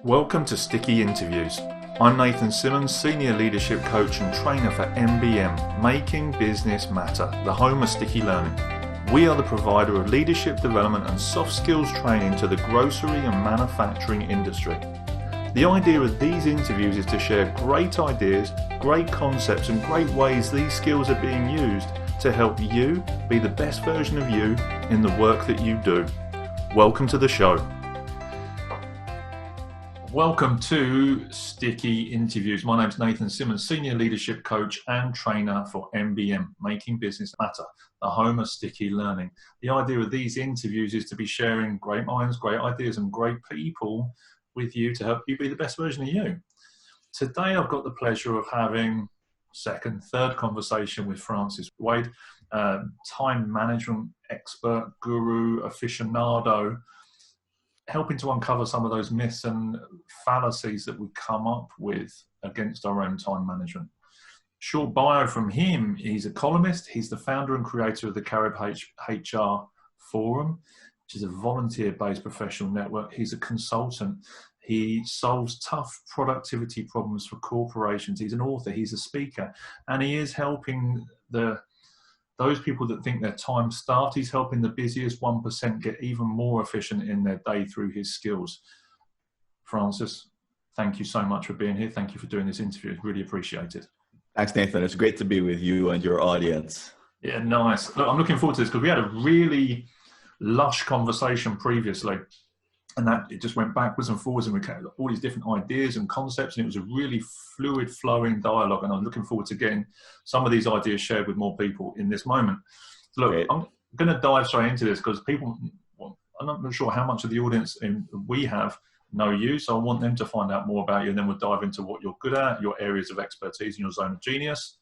Welcome to Sticky Interviews. I'm Nathan Simmonds, Senior Leadership Coach and Trainer for MBM, Making Business Matter, the home of sticky learning. We are the provider of leadership development and soft skills training to the grocery and manufacturing industry. The idea of these interviews is to share great ideas, great concepts and great ways these skills are being used to help you be the best version of you in the work that you do. Welcome to the show. Welcome to Sticky Interviews. My name is Nathan Simmonds, Senior Leadership Coach and Trainer for MBM, Making Business Matter, the home of sticky learning. The idea of these interviews is to be sharing great minds, great ideas and great people with you to help you be the best version of you. Today I've got the pleasure of having third conversation with Francis Wade, time management expert, guru, aficionado, helping to uncover some of those myths and fallacies that we come up with against our own time management. Short bio from him: he's a columnist, he's the founder and creator of the CaribHRForum, which is a volunteer-based professional network. He's a consultant. He solves tough productivity problems for corporations. He's an author, he's a speaker, and he is helping those people that think their time starved. He's helping the busiest 1% get even more efficient in their day through his skills. Francis, thank you so much for being here. Thank you for doing this interview. Really appreciate it. Thanks, Nathan. It's great to be with you and your audience. Yeah, nice. Look, I'm looking forward to this because we had a really lush conversation previously, and that it just went backwards and forwards, and we had all these different ideas and concepts, and it was a really fluid flowing dialogue, and I'm looking forward to getting some of these ideas shared with more people in this moment. So look, I'm going to dive straight into this because I'm not sure how much of the audience we have know you, so I want them to find out more about you, and then we'll dive into what you're good at, your areas of expertise and your zone of genius.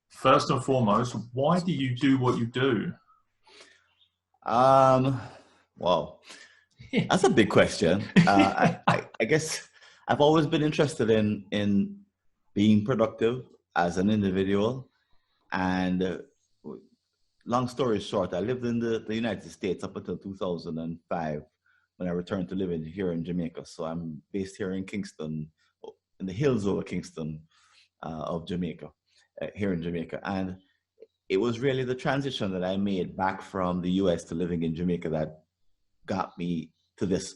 First and foremost, why do you do what you do? Wow. That's a big question. I guess I've always been interested in being productive as an individual. And long story short, I lived in the United States up until 2005 when I returned to live here in Jamaica. So I'm based here in Kingston, in the hills over Kingston of Jamaica, here in Jamaica. And it was really the transition that I made back from the US to living in Jamaica that got me to this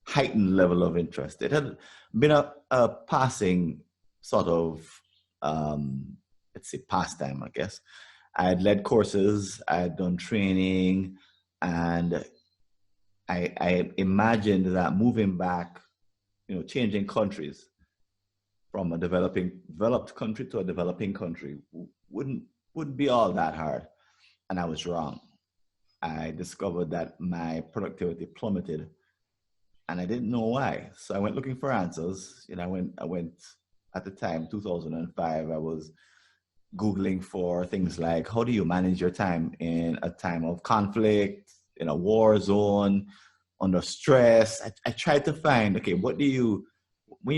heightened level of interest. It had been a passing sort of, let's say, pastime, I guess. I had led courses, I had done training, and I imagined that moving back, changing countries from a developed country to a developing country wouldn't be all that hard. And I was wrong. I discovered that my productivity plummeted, and I didn't know why. So I went looking for answers. I went at the time, 2005, I was Googling for things like, how do you manage your time in a time of conflict, in a war zone, under stress? I tried to find, okay, when you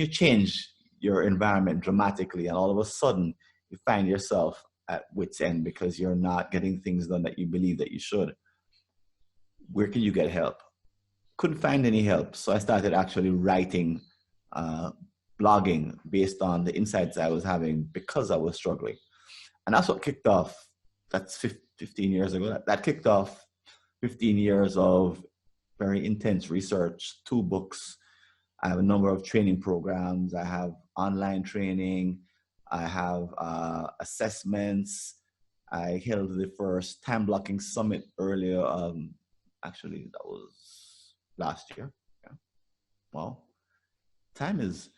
change your environment dramatically and all of a sudden you find yourself at wit's end because you're not getting things done that you believe that you should, where can you get help? Couldn't find any help. So I started actually writing, blogging based on the insights I was having because I was struggling. And that's what kicked off, that's 15 years ago. That kicked off 15 years of very intense research, 2 books. I have a number of training programs. I have online training. I have assessments. I held the first time blocking summit earlier. Actually, that was last year. Yeah. Well, it's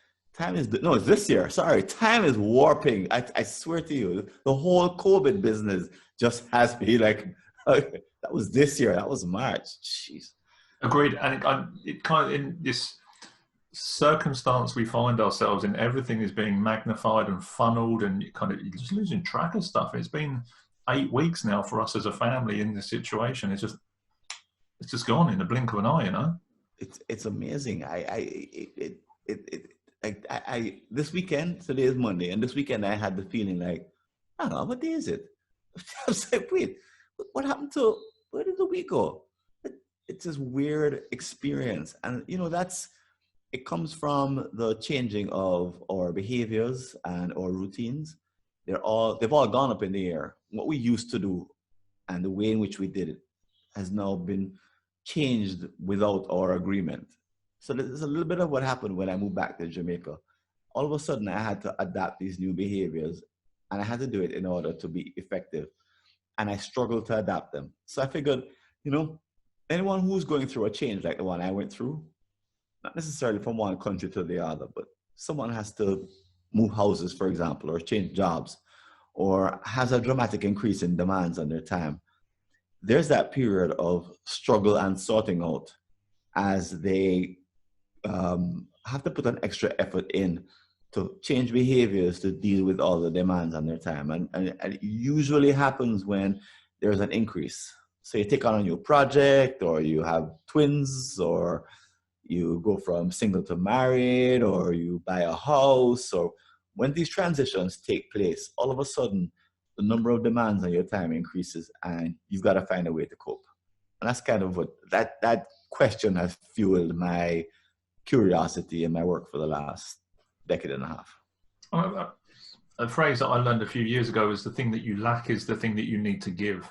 this year. Sorry, time is warping. I swear to you, the whole COVID business just has me like, that was this year. That was March. Jeez. Agreed. And it kind of, in this circumstance we find ourselves in, everything is being magnified and funneled, and you're just losing track of stuff. It's been 8 weeks now for us as a family in this situation. It's just gone in the blink of an eye, It's amazing. This weekend, today is Monday, and this weekend I had the feeling like, I don't know, what day is it? I was like, wait, what happened where did the week go? It's this weird experience. And, that's it comes from the changing of our behaviors and our routines. They've all gone up in the air. What we used to do and the way in which we did it has now been changed without our agreement. So there's a little bit of what happened when I moved back to Jamaica. All of a sudden, I had to adapt these new behaviors, and I had to do it in order to be effective. And I struggled to adapt them. So I figured, anyone who's going through a change like the one I went through, not necessarily from one country to the other, but someone has to move houses, for example, or change jobs, or has a dramatic increase in demands on their time. There's that period of struggle and sorting out as they have to put an extra effort in to change behaviors to deal with all the demands on their time. And it usually happens when there's an increase. So you take on a new project, or you have twins, or you go from single to married, or you buy a house, or when these transitions take place, all of a sudden, the number of demands on your time increases, and you've got to find a way to cope. And that's kind of what that question has fueled my curiosity in my work for the last decade and a half. A phrase that I learned a few years ago is the thing that you lack is the thing that you need to give.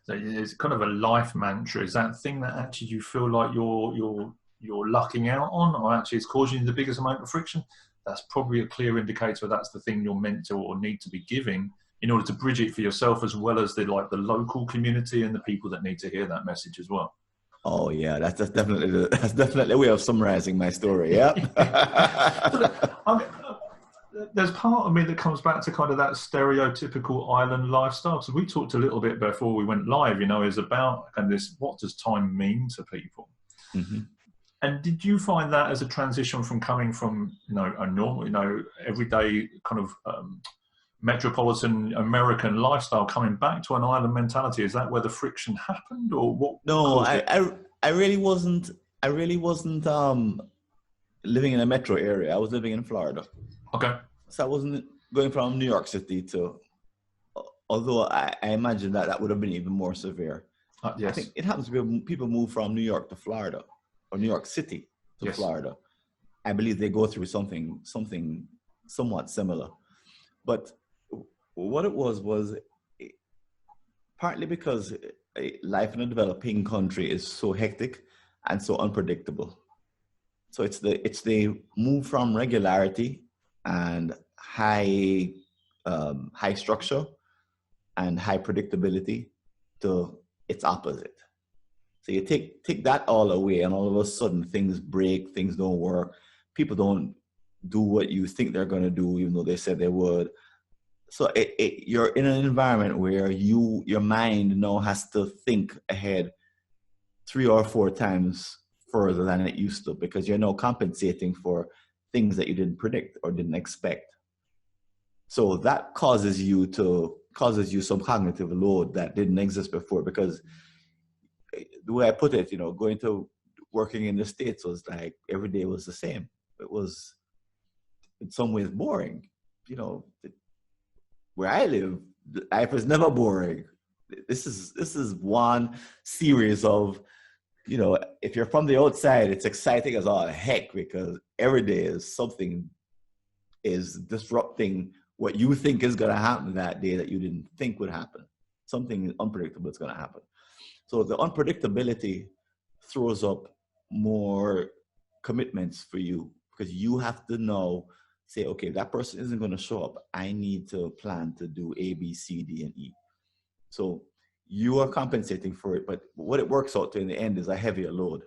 So it's kind of a life mantra. Is that thing that actually you feel like you're lucking out on, or actually it's causing you the biggest amount of friction? That's probably a clear indicator that's the thing you're meant to or need to be giving in order to bridge it for yourself, as well as the local community and the people that need to hear that message as well. Oh yeah, that's definitely a way of summarizing my story. Yeah. There's part of me that comes back to kind of that stereotypical island lifestyle. So we talked a little bit before we went live, is about kind of this: what does time mean to people? Mm-hmm. And did you find that as a transition from coming from a normal, everyday kind of metropolitan American lifestyle, coming back to an island mentality? Is that where the friction happened, or what? No, I really wasn't living in a metro area. I was living in Florida. Okay. So I wasn't going from New York City to, although I imagine that would have been even more severe. Yes. I think it happens to be people move from New York to Florida, or New York City to yes. Florida. I believe they go through something somewhat similar. But what it was partly because life in a developing country is so hectic and so unpredictable. So it's the move from regularity and high structure and high predictability to its opposite. So you take that all away, and all of a sudden things break, things don't work. People don't do what you think they're going to do, even though they said they would. So you're in an environment where your mind now has to think ahead 3 or 4 times further than it used to, because you're now compensating for things that you didn't predict or didn't expect. So that causes you some cognitive load that didn't exist before, because the way I put it, going to working in the States was like every day was the same. It was in some ways boring. Where I live, life is never boring. This is one series of, if you're from the outside, it's exciting as all heck, because every day is something is disrupting what you think is going to happen that day that you didn't think would happen. Something unpredictable is going to happen. So the unpredictability throws up more commitments for you, because you have to know, say, okay, that person isn't going to show up. I need to plan to do A, B, C, D, and E. So you are compensating for it, but what it works out to in the end is a heavier load.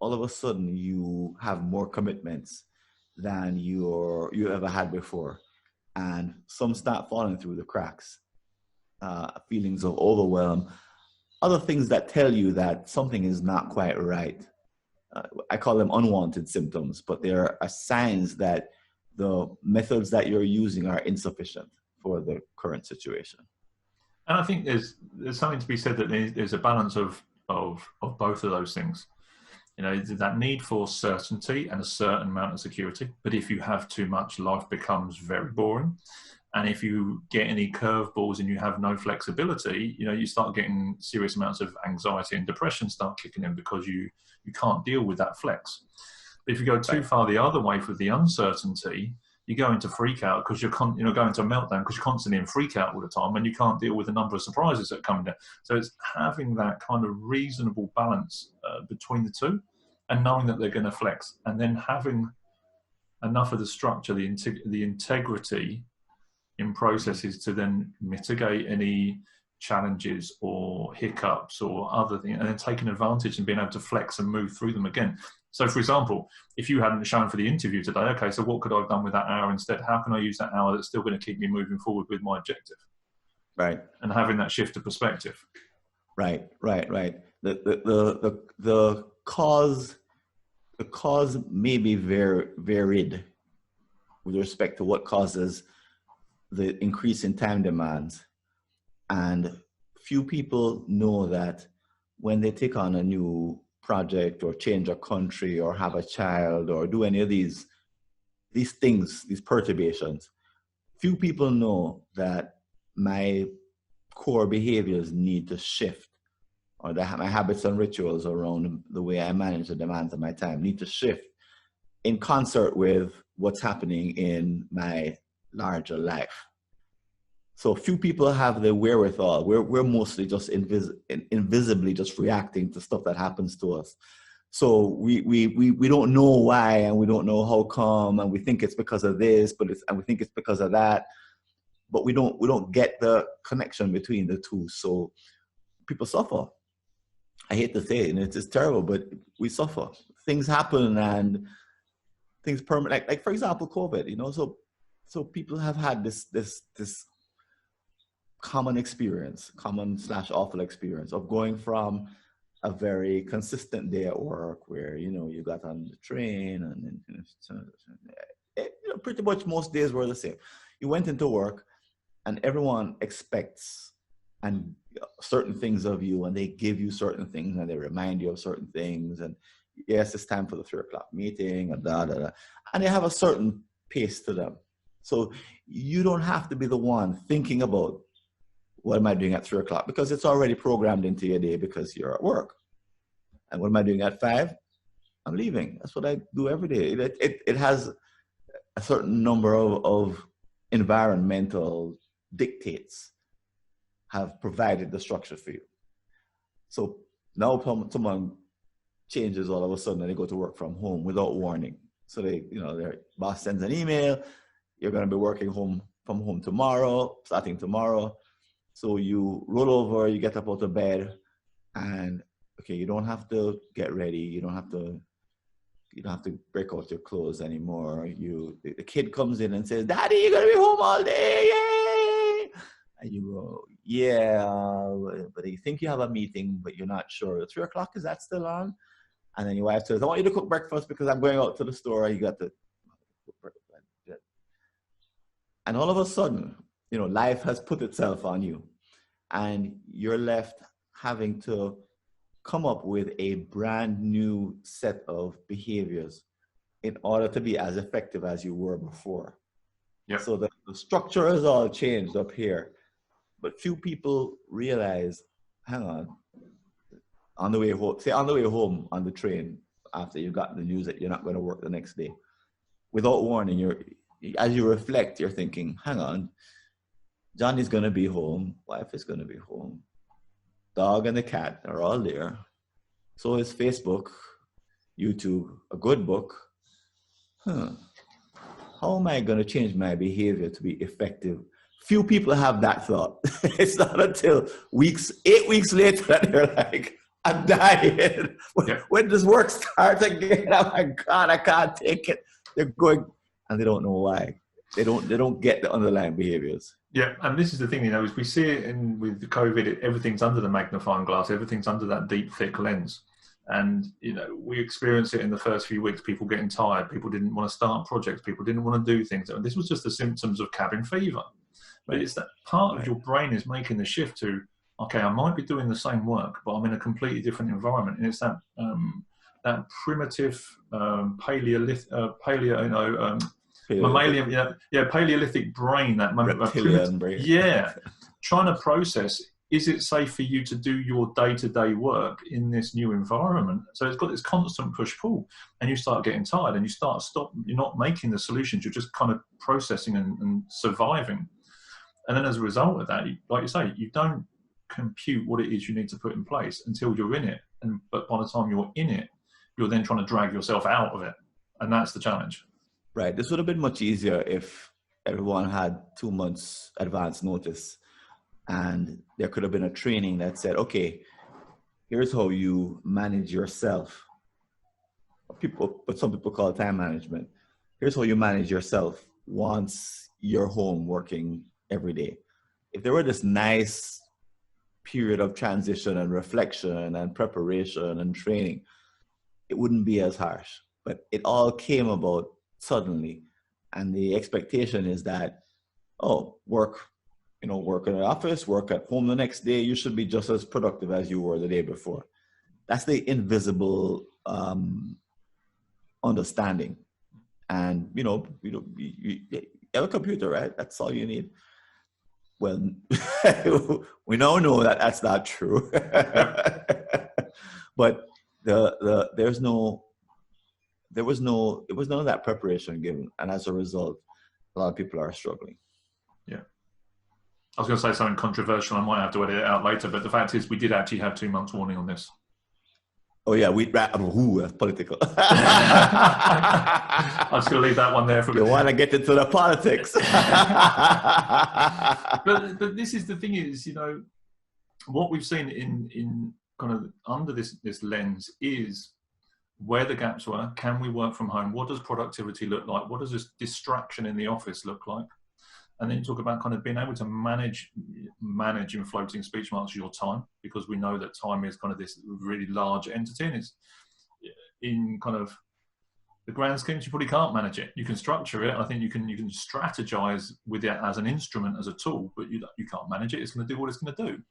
All of a sudden, you have more commitments than you ever had before, and some start falling through the cracks. Feelings of overwhelm, other things that tell you that something is not quite right. I call them unwanted symptoms, but there are signs that the methods that you're using are insufficient for the current situation. And I think there's something to be said that there's a balance of both of those things. That need for certainty and a certain amount of security. But if you have too much, life becomes very boring. And if you get any curveballs and you have no flexibility, you start getting serious amounts of anxiety and depression start kicking in, because you can't deal with that flex. But if you go too far the other way with the uncertainty, you go into freak out because you're going into a meltdown because you're constantly in freak out all the time and you can't deal with the number of surprises that come in. So it's having that kind of reasonable balance between the two, and knowing that they're going to flex, and then having enough of the structure, the integrity in processes to then mitigate any challenges or hiccups or other things, and then taking advantage and being able to flex and move through them again. So, for example, if you hadn't shown for the interview today, okay, so what could I have done with that hour instead? How can I use that hour that's still going to keep me moving forward with my objective? Right. And having that shift of perspective. Right. The cause may be varied with respect to what causes the increase in time demands. And few people know that when they take on a new project or change a country or have a child or do any of these things, these perturbations, few people know that my core behaviors need to shift, or that my habits and rituals around the way I manage the demands of my time need to shift in concert with what's happening in my larger life. So few people have the wherewithal. We're mostly just invisibly just reacting to stuff that happens to us. So we don't know why, and we don't know how come, and we think it's because of this, and we think it's because of that, but we don't get the connection between the two. So people suffer. I hate to say it, and it's terrible, but we suffer. Things happen, and things permanent. Like for example, COVID. So people have had this common /awful experience of going from a very consistent day at work where, you got on the train and pretty much most days were the same. You went into work and everyone expects and certain things of you, and they give you certain things and they remind you of certain things. And yes, it's time for the 3 o'clock meeting and and they have a certain pace to them. So you don't have to be the one thinking about, what am I doing at 3 o'clock? Because it's already programmed into your day because you're at work. And what am I doing at 5? I'm leaving. That's what I do every day. It has a certain number of environmental dictates have provided the structure for you. So now someone changes all of a sudden and they go to work from home without warning. So their boss sends an email, you're going to be working from home tomorrow, starting tomorrow. So you roll over, you get up out of bed, and okay, you don't have to get ready. You don't have to break out your clothes anymore. The kid comes in and says, "Daddy, you're gonna be home all day, yay!" And you go, "Yeah, but you think you have a meeting, but you're not sure. 3 o'clock, is that still on?" And then your wife says, "I want you to cook breakfast because I'm going out to the store." You got to cook breakfast. And all of a sudden, life has put itself on you, and you're left having to come up with a brand new set of behaviors in order to be as effective as you were before. Yeah. So the structure has all changed up here, but few people realize, hang on the way home on the train, after you got the news that you're not going to work the next day, without warning, as you reflect, you're thinking, hang on, Johnny's going to be home, wife is going to be home, dog and the cat are all there. So is Facebook, YouTube, a good book. How am I going to change my behavior to be effective? Few people have that thought. It's not until 8 weeks later that they're like, I'm dying. When does work start again? Oh my God, I can't take it. They're going, and they don't know why. They don't get the underlying behaviors. Yeah, and this is the thing, is we see it with the COVID, everything's under the magnifying glass, everything's under that deep, thick lens. And, we experienced it in the first few weeks, people getting tired, people didn't want to start projects, people didn't want to do things. And this was just the symptoms of cabin fever. But it's that part of your brain is making the shift to, okay, I might be doing the same work, but I'm in a completely different environment. And it's that primitive Paleolithic brain, that reptilian brain. Yeah, trying to process is it safe for you to do your day-to-day work in this new environment? So it's got this constant push-pull, and you start getting tired, and you start you're not making the solutions, you're just kind of processing and surviving. And then as a result of that, like you say, you don't compute what it is you need to put in place until you're in it. But by the time you're in it, you're then trying to drag yourself out of it. And that's the challenge. Right. This would have been much easier if everyone had 2 months advance notice, and there could have been a training that said, okay, here's how you manage yourself. But some people call it time management. Here's how you manage yourself once you're home working every day. If there were this nice period of transition and reflection and preparation and training, it wouldn't be as harsh. But it all came about suddenly. And the expectation is that, work in the office, work at home the next day, you should be just as productive as you were the day before. That's the invisible understanding. And, you have a computer, right? That's all you need. Well, we now know that that's not true. But there was none of that preparation given. And as a result, a lot of people are struggling. Yeah. I was going to say something controversial. I might have to edit it out later, but the fact is we did actually have 2 months warning on this. Oh yeah, that's political. I'm just going to leave that one there for a bit. You want to get into the politics. but this is the thing is, what we've seen in kind of under this lens is where the gaps were. Can we work from home? What does productivity look like? What does this distraction in the office look like? And then you talk about kind of being able to manage in floating speech marks your time, because we know that time is kind of this really large entity, and it's in kind of the grand schemes, you probably can't manage it. You can structure it. I think you can strategize with it as an instrument, as a tool, but you can't manage it. It's going to do what it's going to do.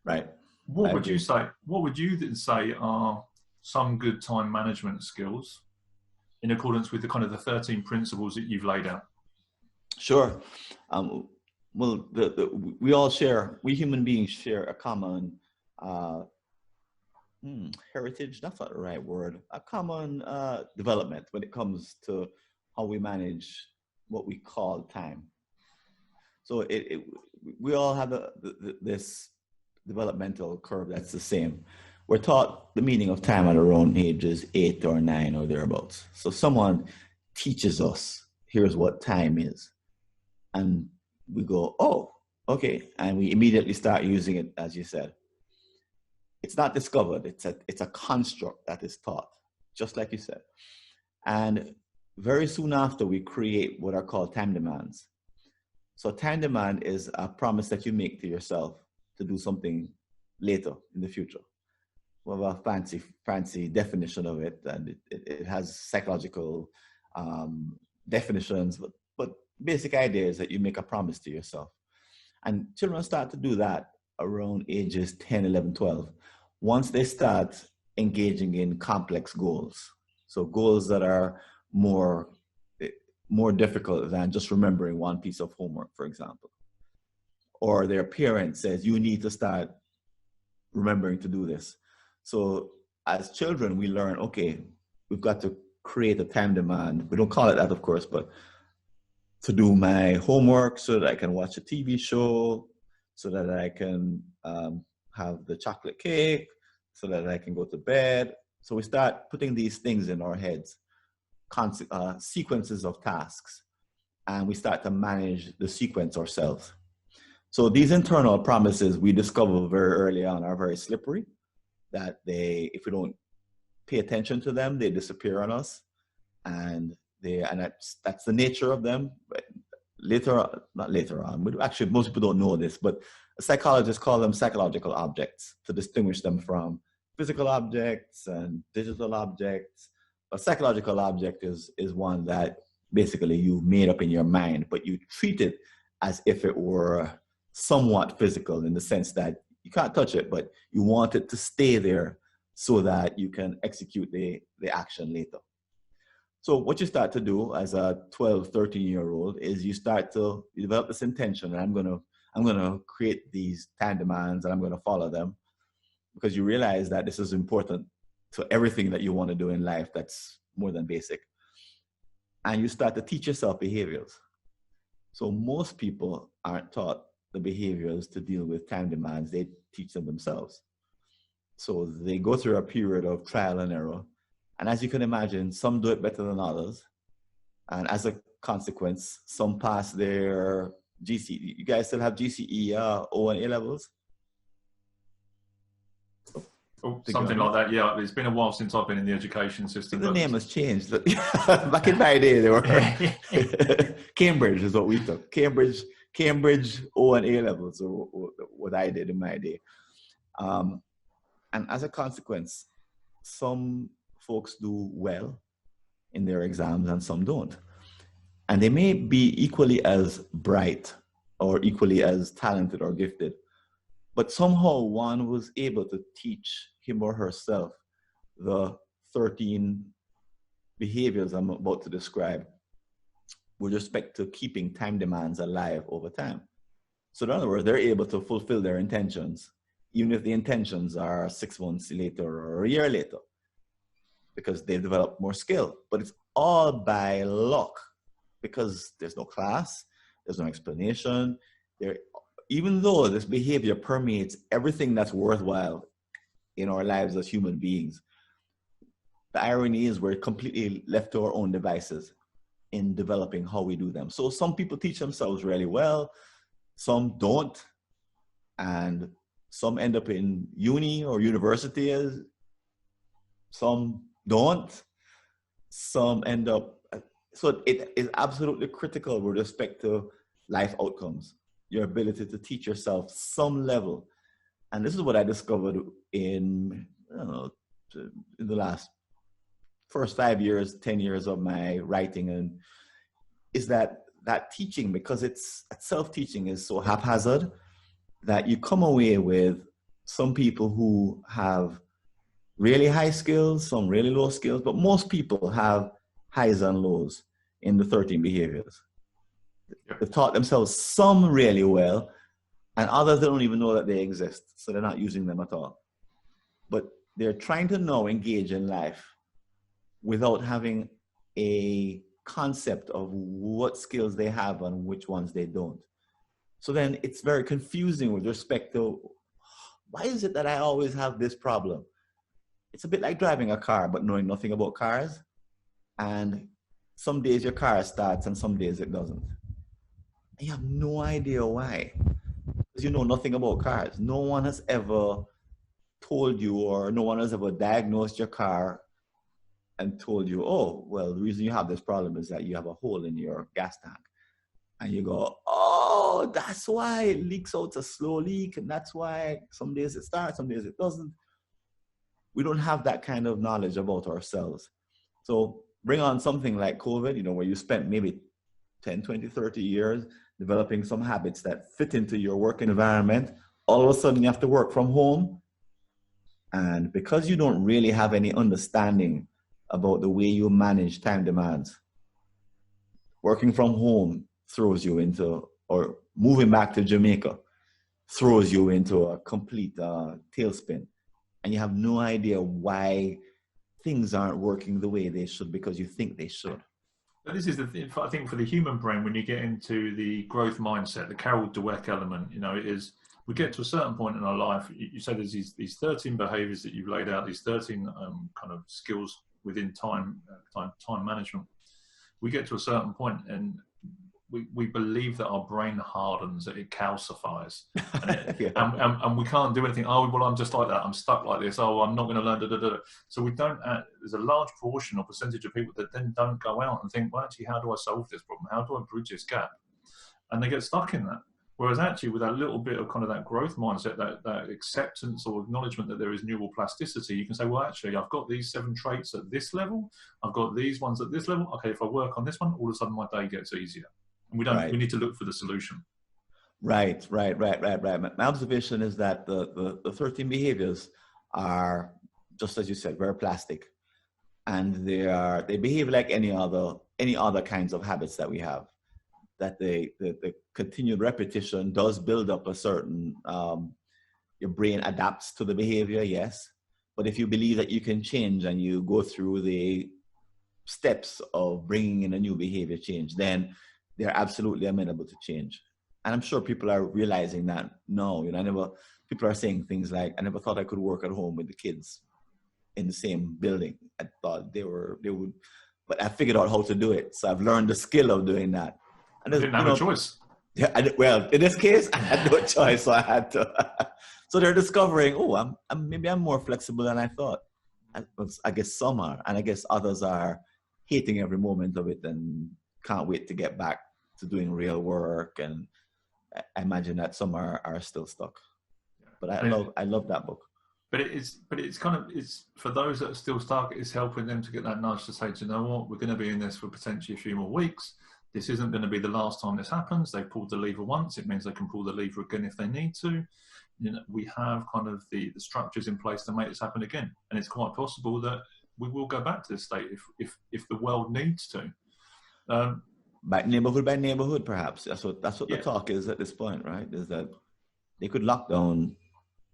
Right. What would you say? What would you then say are some good time management skills in accordance with the kind of the 13 principles that you've laid out? Sure. Well, we human beings share a common heritage. That's not the right word. A common development when it comes to how we manage what we call time. So we all have this developmental curve that's the same. We're taught the meaning of time at our own ages, 8 or 9 or thereabouts. So someone teaches us, here's what time is. And we go, oh, okay. And we immediately start using it, as you said. It's not discovered. It's a construct that is taught, just like you said. And very soon after, we create what are called time demands. So time demand is a promise that you make to yourself to do something later in the future. We have a fancy definition of it, and it has psychological definitions, but basic idea is that you make a promise to yourself. And children start to do that around ages 10, 11, 12, once they start engaging in complex goals. So goals that are more difficult than just remembering one piece of homework, for example. Or their parent says, you need to start remembering to do this. So as children, we learn, okay, we've got to create a time demand. We don't call it that, of course, but to do my homework so that I can watch a TV show, so that I can have the chocolate cake, so that I can go to bed. So we start putting these things in our heads, sequences of tasks, and we start to manage the sequence ourselves. So these internal promises we discover very early on are very slippery, that if we don't pay attention to them, they disappear on us. And that's the nature of them. But not later on, but actually most people don't know this, but psychologists call them psychological objects to distinguish them from physical objects and digital objects. A psychological object is one that basically you made up in your mind, but you treat it as if it were somewhat physical, in the sense that you can't touch it, but you want it to stay there so that you can execute the action later. So what you start to do as a 12, 13-year-old is you develop this intention, and I'm going to create these time demands and I'm going to follow them, because you realize that this is important to everything that you want to do in life that's more than basic. And you start to teach yourself behaviors. So most people aren't taught the behaviors to deal with time demands. They teach them themselves. So they go through a period of trial and error. And as you can imagine, some do it better than others. And as a consequence, some pass their GCE. You guys still have GCE, O and A levels? Oh, something like that, yeah. It's been a while since I've been in the education system. The name has changed. Back in my day, they were Cambridge is what we took. Cambridge O and A levels, or what I did in my day. And as a consequence, some folks do well in their exams and some don't. And they may be equally as bright or equally as talented or gifted, but somehow one was able to teach him or herself the 13 behaviors I'm about to describe with respect to keeping time demands alive over time. So in other words, they're able to fulfill their intentions, even if the intentions are 6 months later or a year later, because they've developed more skill. But it's all by luck, because there's no class, there's no explanation. Even though this behavior permeates everything that's worthwhile in our lives as human beings, the irony is we're completely left to our own devices in developing how we do them. So some people teach themselves really well, some don't, and some end up in uni or university, some don't, some end up. So it is absolutely critical with respect to life outcomes, your ability to teach yourself some level. And this is what I discovered in the last first 5 years, 10 years of my writing, and is that teaching, because it's self-teaching, is so haphazard that you come away with some people who have really high skills, some really low skills, but most people have highs and lows in the 13 behaviors. They've taught themselves some really well, and others they don't even know that they exist, so they're not using them at all. But they're trying to now engage in life without having a concept of what skills they have and which ones they don't. So then it's very confusing with respect to, why is it that I always have this problem? It's a bit like driving a car but knowing nothing about cars. And some days your car starts and some days it doesn't. And you have no idea why. Because you know nothing about cars. No one has ever told you, or no one has ever diagnosed your car and told you, oh, well, the reason you have this problem is that you have a hole in your gas tank. And you go, oh, that's why it leaks out a slow leak. And that's why some days it starts, some days it doesn't. We don't have that kind of knowledge about ourselves. So bring on something like COVID, where you spent maybe 10, 20, 30 years developing some habits that fit into your work environment. All of a sudden you have to work from home. And because you don't really have any understanding about the way you manage time demands, working from home throws you into, or moving back to Jamaica throws you into a complete tailspin. And you have no idea why things aren't working the way they should, because you think they should. But this is the thing, I think, for the human brain, when you get into the growth mindset, the Carol Dweck element, it is, we get to a certain point in our life, you say there's these 13 behaviors that you've laid out, these 13 kind of skills within time management. We get to a certain point and we believe that our brain hardens, that it calcifies, and we can't do anything. Oh, well, I'm just like that. I'm stuck like this. Oh, I'm not going to learn. So we don't. There's a large portion or percentage of people that then don't go out and think, well, actually, how do I solve this problem? How do I bridge this gap? And they get stuck in that. Whereas actually, with that little bit of kind of that growth mindset, that acceptance or acknowledgement that there is neuroplasticity, you can say, well, actually, I've got these 7 traits at this level. I've got these ones at this level. Okay, if I work on this one, all of a sudden my day gets easier. And we need to look for the solution. Right. My observation is that the 13 behaviors are, just as you said, very plastic. And they behave like any other kinds of habits that we have. that the continued repetition does build up a certain, your brain adapts to the behavior, yes. But if you believe that you can change and you go through the steps of bringing in a new behavior change, then they're absolutely amenable to change. And I'm sure people are realizing that. No, people are saying things like, I never thought I could work at home with the kids in the same building. I thought they would, but I figured out how to do it. So I've learned the skill of doing that. And you didn't have a choice. Yeah, well, in this case, I had no choice, so I had to. So they're discovering, maybe I'm more flexible than I thought. I guess some are, and I guess others are hating every moment of it and can't wait to get back to doing real work. And I imagine that some are still stuck. But I love that book. But it's for those that are still stuck, it's helping them to get that nudge to say, do you know what, we're going to be in this for potentially a few more weeks. This isn't going to be the last time this happens. They pulled the lever once. It means they can pull the lever again if they need to. We have kind of the structures in place to make this happen again. And it's quite possible that we will go back to this state if the world needs to. By neighborhood, perhaps. That's what the talk is at this point, right? Is that they could lock down.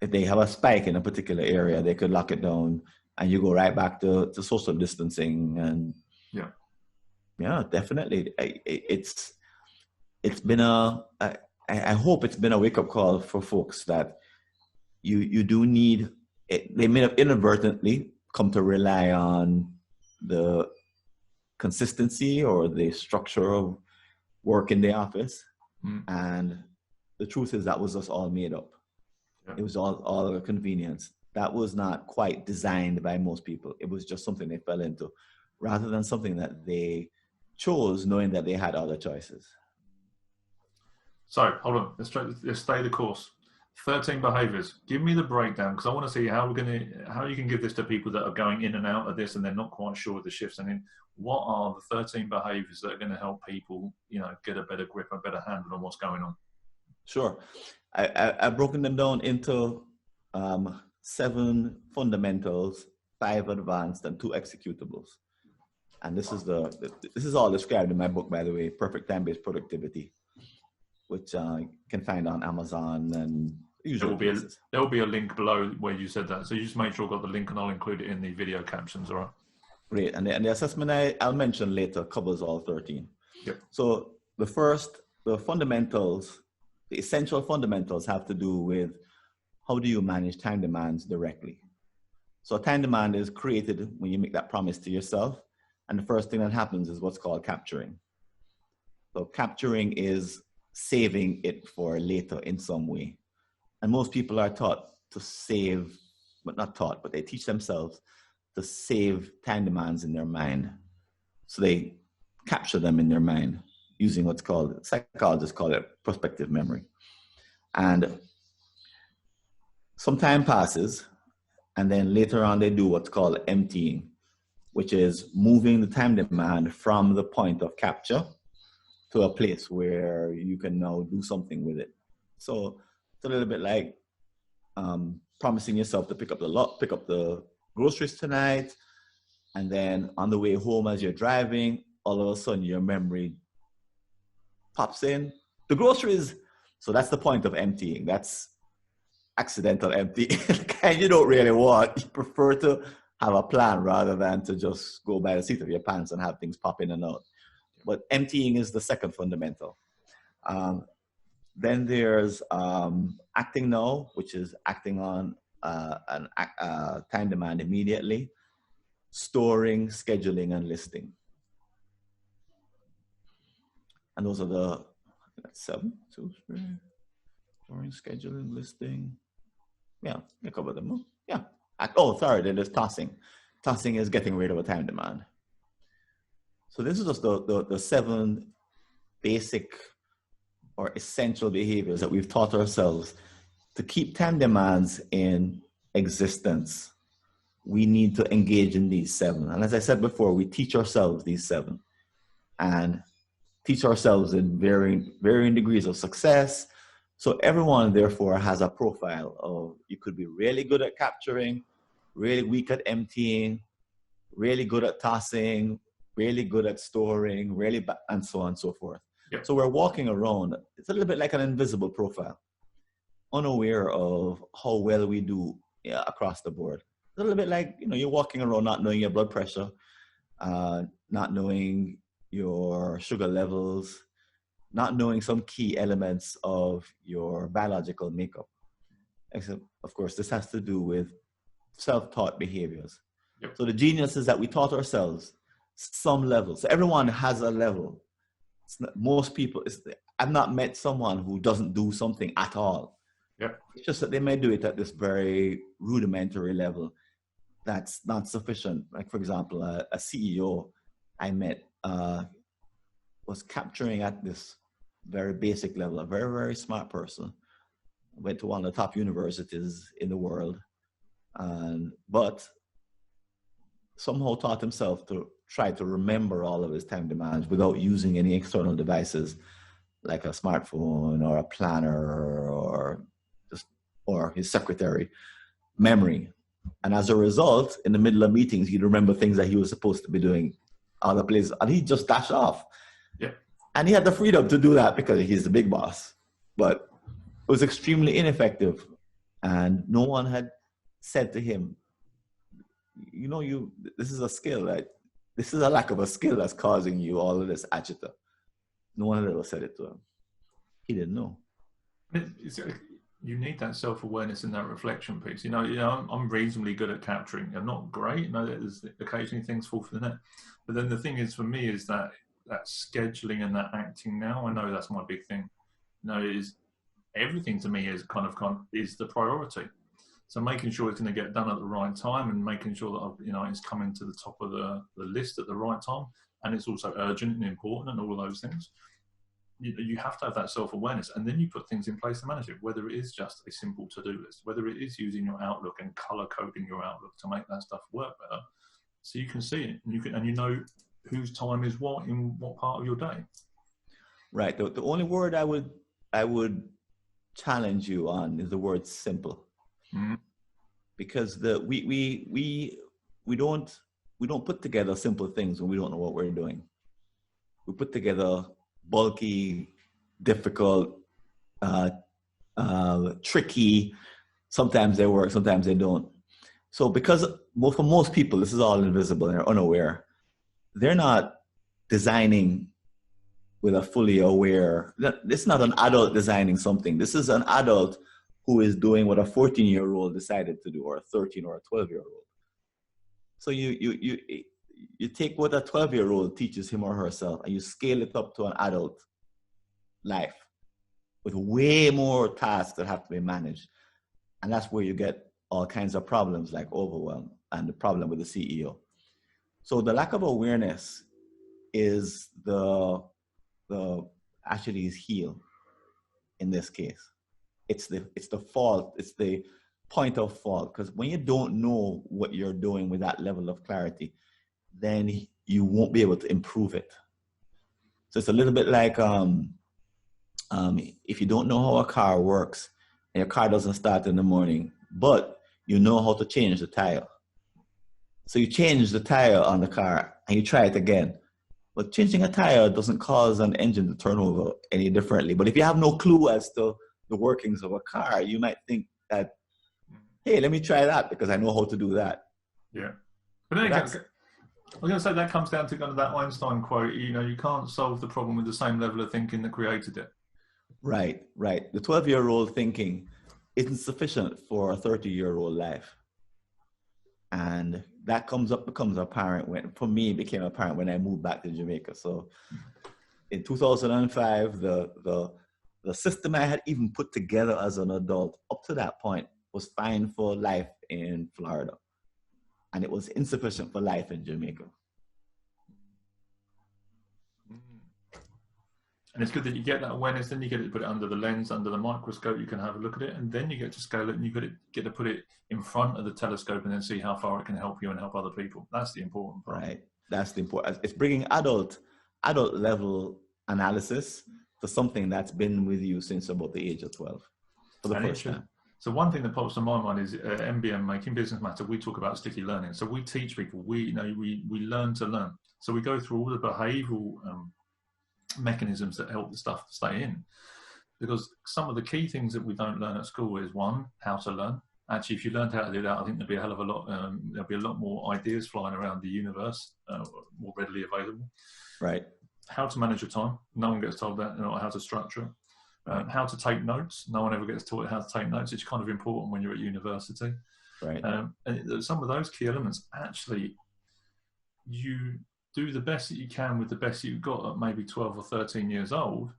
If they have a spike in a particular area, they could lock it down and you go right back to social distancing. And yeah, definitely. It's been I hope it's been a wake-up call for folks that you do need it. They may have inadvertently come to rely on the consistency or the structure of work in the office. And the truth is that was just all made up. Yeah. It was all a convenience. That was not quite designed by most people. It was just something they fell into rather than something that they chose knowing that they had other choices. So hold on, let's stay the course. 13 behaviors. Give me the breakdown because I want to see how you can give this to people that are going in and out of this and they're not quite sure of the shifts. And then what are the 13 behaviors that are going to help people, get a better grip, a better handle on what's going on? Sure. I've broken them down into 7 fundamentals, 5 advanced, and 2 executables. And this is all described in my book, by the way, Perfect Time-Based Productivity, which you can find on Amazon and usual places. There will be a link below where you said that. So you just make sure I've got the link and I'll include it in the video captions, all right? Great. And the assessment I'll mention later covers all 13. Yep. So the fundamentals, the essential fundamentals have to do with how do you manage time demands directly. So time demand is created when you make that promise to yourself. And the first thing that happens is what's called capturing. So capturing is saving it for later in some way. And most people are taught to save, but not taught, but they teach themselves to save time demands in their mind. So they capture them in their mind using what's called, psychologists call it prospective memory. And some time passes, and then later on they do what's called emptying, which is moving the time demand from the point of capture to a place where you can now do something with it. So it's a little bit like promising yourself to pick up the groceries tonight, and then on the way home as you're driving, all of a sudden your memory pops in the groceries. So that's the point of emptying. That's accidental emptying. And you don't really want, you prefer to have a plan rather than to just go by the seat of your pants and have things pop in and out. But emptying is the second fundamental. Then there's acting now, which is acting on time demand immediately, storing, scheduling, and listing. And those are the 7, 2, 3, storing, scheduling, listing. Yeah, I covered them. Yeah. Oh, sorry, then there's tossing. Tossing is getting rid of a time demand. So this is just the 7 basic or essential behaviors that we've taught ourselves to keep time demands in existence. We need to engage in these 7. And as I said before, we teach ourselves these 7 and teach ourselves in varying degrees of success. So everyone, therefore, has a profile of, you could be really good at capturing, really weak at emptying, really good at tossing, really good at storing, and so on and so forth. Yep. So we're walking around. It's a little bit like an invisible profile, unaware of how well we do across the board. A little bit like, you're walking around not knowing your blood pressure, not knowing your sugar levels, not knowing some key elements of your biological makeup. Except, of course, this has to do with self-taught behaviors. Yep. So the genius is that we taught ourselves some level. So everyone has a level. Most people, I've not met someone who doesn't do something at all. Yep. It's just that they may do it at this very rudimentary level that's not sufficient. Like, for example, a CEO I met was capturing at this very basic level, a very, very smart person. Went to one of the top universities in the world, but somehow taught himself to try to remember all of his time demands without using any external devices like a smartphone or a planner or his secretary memory. And as a result, in the middle of meetings, he'd remember things that he was supposed to be doing other places, and he'd just dash off. Yeah. And he had the freedom to do that because he's the big boss. But it was extremely ineffective. And no one had said to him, this is a skill, right? This is a lack of a skill that's causing you all of this agita. No one had ever said it to him. He didn't know. You need that self-awareness and that reflection piece. I'm reasonably good at capturing. I'm not great. There's occasionally things fall for the net. But then the thing is, for me, is that scheduling and that acting now. I know that's my big thing. Is everything to me is kind of is the priority. So making sure it's going to get done at the right time and making sure that it's coming to the top of the list at the right time, and it's also urgent and important and all of those things. You have to have that self-awareness, and then you put things in place to manage it, whether it is just a simple to-do list, whether it is using your Outlook and color coding your Outlook to make that stuff work better, so you can see it and you know whose time is what in what part of your day. Right. The only word I would challenge you on is the word simple. Mm-hmm. Because we don't put together simple things when we don't know what we're doing. We put together bulky, difficult, tricky. Sometimes they work, sometimes they don't. So because for most people, this is all invisible and they're unaware. They're not designing with a fully aware. This is not an adult designing something. This is an adult who is doing what a 14-year-old decided to do, or a 13 or a 12-year-old. So you take what a 12-year-old teaches him or herself and you scale it up to an adult life with way more tasks that have to be managed. And that's where you get all kinds of problems like overwhelm and the problem with the CEO. So the lack of awareness is actually is heel in this case. It's the fault. It's the point of fault, because when you don't know what you're doing with that level of clarity, then you won't be able to improve it. So it's a little bit like if you don't know how a car works and your car doesn't start in the morning, but you know how to change the tire. So you change the tire on the car and you try it again. But changing a tire doesn't cause an engine to turn over any differently. But if you have no clue as to the workings of a car, you might think that, hey, let me try that because I know how to do that. Yeah. But then I was going to say that comes down to kind of that Einstein quote, you can't solve the problem with the same level of thinking that created it. Right. The 12-year-old thinking isn't sufficient for a 30-year-old life. And that becomes apparent for me, it became apparent when I moved back to Jamaica. So in 2005, the system I had even put together as an adult up to that point was fine for life in Florida. And it was insufficient for life in Jamaica. And it's good that you get that awareness, then you get to put it under the lens, under the microscope, you can have a look at it, and then you get to scale it, and you get to put it in front of the telescope and then see how far it can help you and help other people. That's the important part. Right. That's the important. It's bringing adult level analysis to something that's been with you since about the age of 12 for the first time. So one thing that pops to my mind is MBM, Making Business Matter. We talk about sticky learning. So we teach people. We learn to learn. So we go through all the behavioural mechanisms that help the stuff to stay in. Because some of the key things that we don't learn at school is, one, how to learn. Actually, if you learned how to do that, I think there'll be a hell of a lot. There'll be a lot more ideas flying around the universe, more readily available. Right. How to manage your time. No one gets told that. How to structure it. How to take notes. No one ever gets taught how to take notes. It's kind of important when you're at university. Right. And some of those key elements, actually, you do the best that you can with the best that you've got at maybe 12 or 13 years old.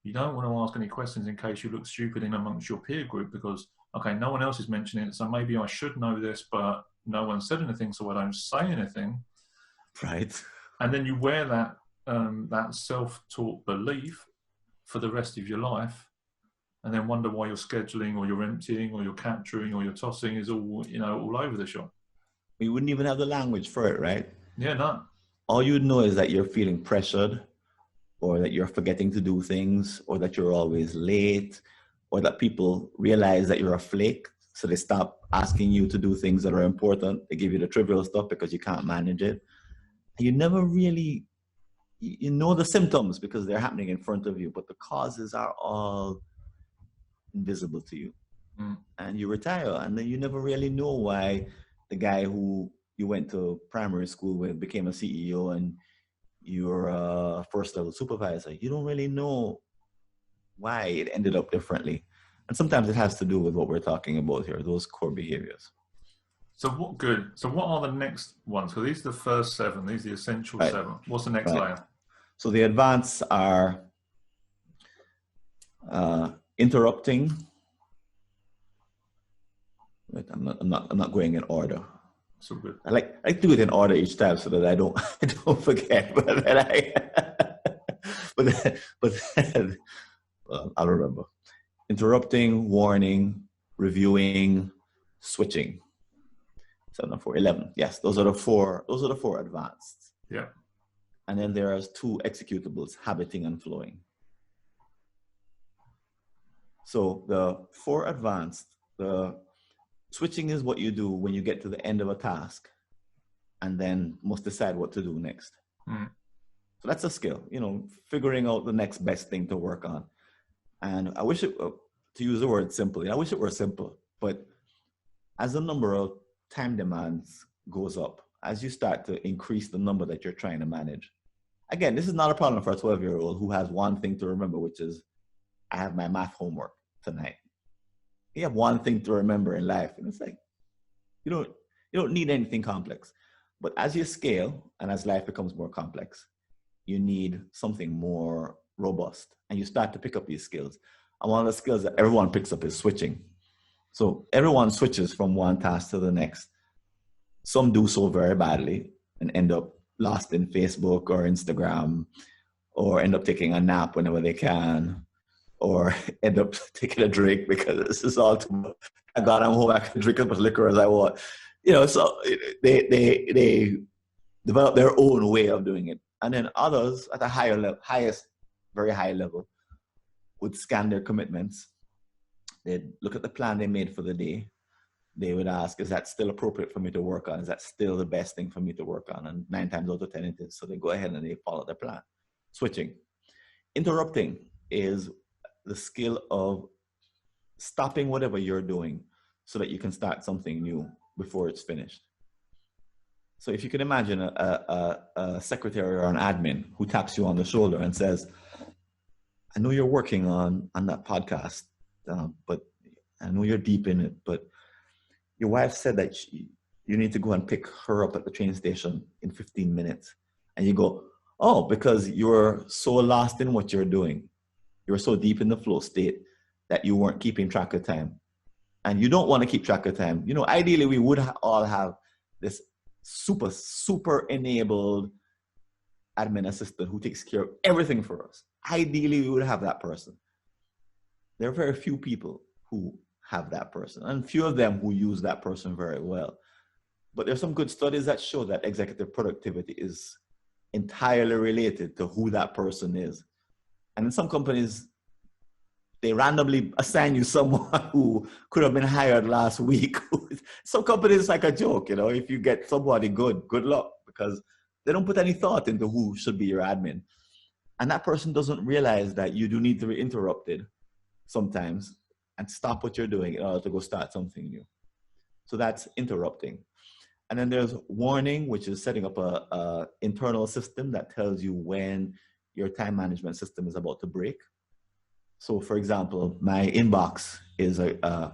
You don't want to ask any questions in case you look stupid in amongst your peer group because, okay, no one else is mentioning it, so maybe I should know this, but no one said anything, so I don't say anything. Right. And then you wear that self-taught belief for the rest of your life, and then wonder why your scheduling or your emptying or your capturing or your tossing is all, all over the shop. We wouldn't even have the language for it, right? Yeah, no. All you'd know is that you're feeling pressured, or that you're forgetting to do things, or that you're always late, or that people realize that you're a flake, so they stop asking you to do things that are important. They give you the trivial stuff because you can't manage it. And you never really, you know the symptoms because they're happening in front of you, but the causes are all invisible to you. And you retire, and then you never really know why the guy who you went to primary school with became a CEO and you're a first level supervisor. You don't really know why it ended up differently. And sometimes it has to do with what we're talking about here, those core behaviors. So what are the next ones? So these are the first 7, these are the essential 7. What's the next layer? So the advanced are interrupting. Wait, I'm not going in order. So good. I like to do it in order each time so that I don't forget. But then, well, I'll remember. Interrupting, warning, reviewing, switching. 7 4, 11. Yes, those are the four advanced. Yeah. And then there are 2 executables, habiting and flowing. So the 4 advanced, the switching is what you do when you get to the end of a task and then must decide what to do next. So that's a skill, figuring out the next best thing to work on. And I wish it, to use the word simple, I wish it were simple, but as the number of time demands goes up, as you start to increase the number that you're trying to manage. Again, this is not a problem for a 12-year-old who has one thing to remember, which is, I have my math homework tonight. You have one thing to remember in life, and it's like, you don't need anything complex. But as you scale and as life becomes more complex, you need something more robust, and you start to pick up these skills. And one of the skills that everyone picks up is switching. So everyone switches from one task to the next. Some do so very badly and end up lost in Facebook or Instagram, or end up taking a nap whenever they can, or end up taking a drink because this is all too much. I got home, I can drink as much liquor as I want. So they develop their own way of doing it. And then others at a higher level, very high level, would scan their commitments. They'd look at the plan they made for the day. They would ask, is that still appropriate for me to work on? Is that still the best thing for me to work on? And 9 times out of 10 it is. So they go ahead and they follow their plan. Switching. Interrupting is the skill of stopping whatever you're doing so that you can start something new before it's finished. So if you can imagine a secretary or an admin who taps you on the shoulder and says, I know you're working on that podcast, but I know you're deep in it, but your wife said that you need to go and pick her up at the train station in 15 minutes. And you go, oh, because you're so lost in what you're doing. You're so deep in the flow state that you weren't keeping track of time. And you don't want to keep track of time. Ideally, we would all have this super enabled admin assistant who takes care of everything for us. Ideally, we would have that person. There are very few people who have that person, and few of them who use that person very well. But there's some good studies that show that executive productivity is entirely related to who that person is. And in some companies, they randomly assign you someone who could have been hired last week. Some companies, it's like a joke, if you get somebody good luck, because they don't put any thought into who should be your admin. And that person doesn't realize that you do need to be interrupted sometimes and stop what you're doing in order to go start something new. So that's interrupting. And then there's warning, which is setting up a internal system that tells you when your time management system is about to break. So for example, my inbox is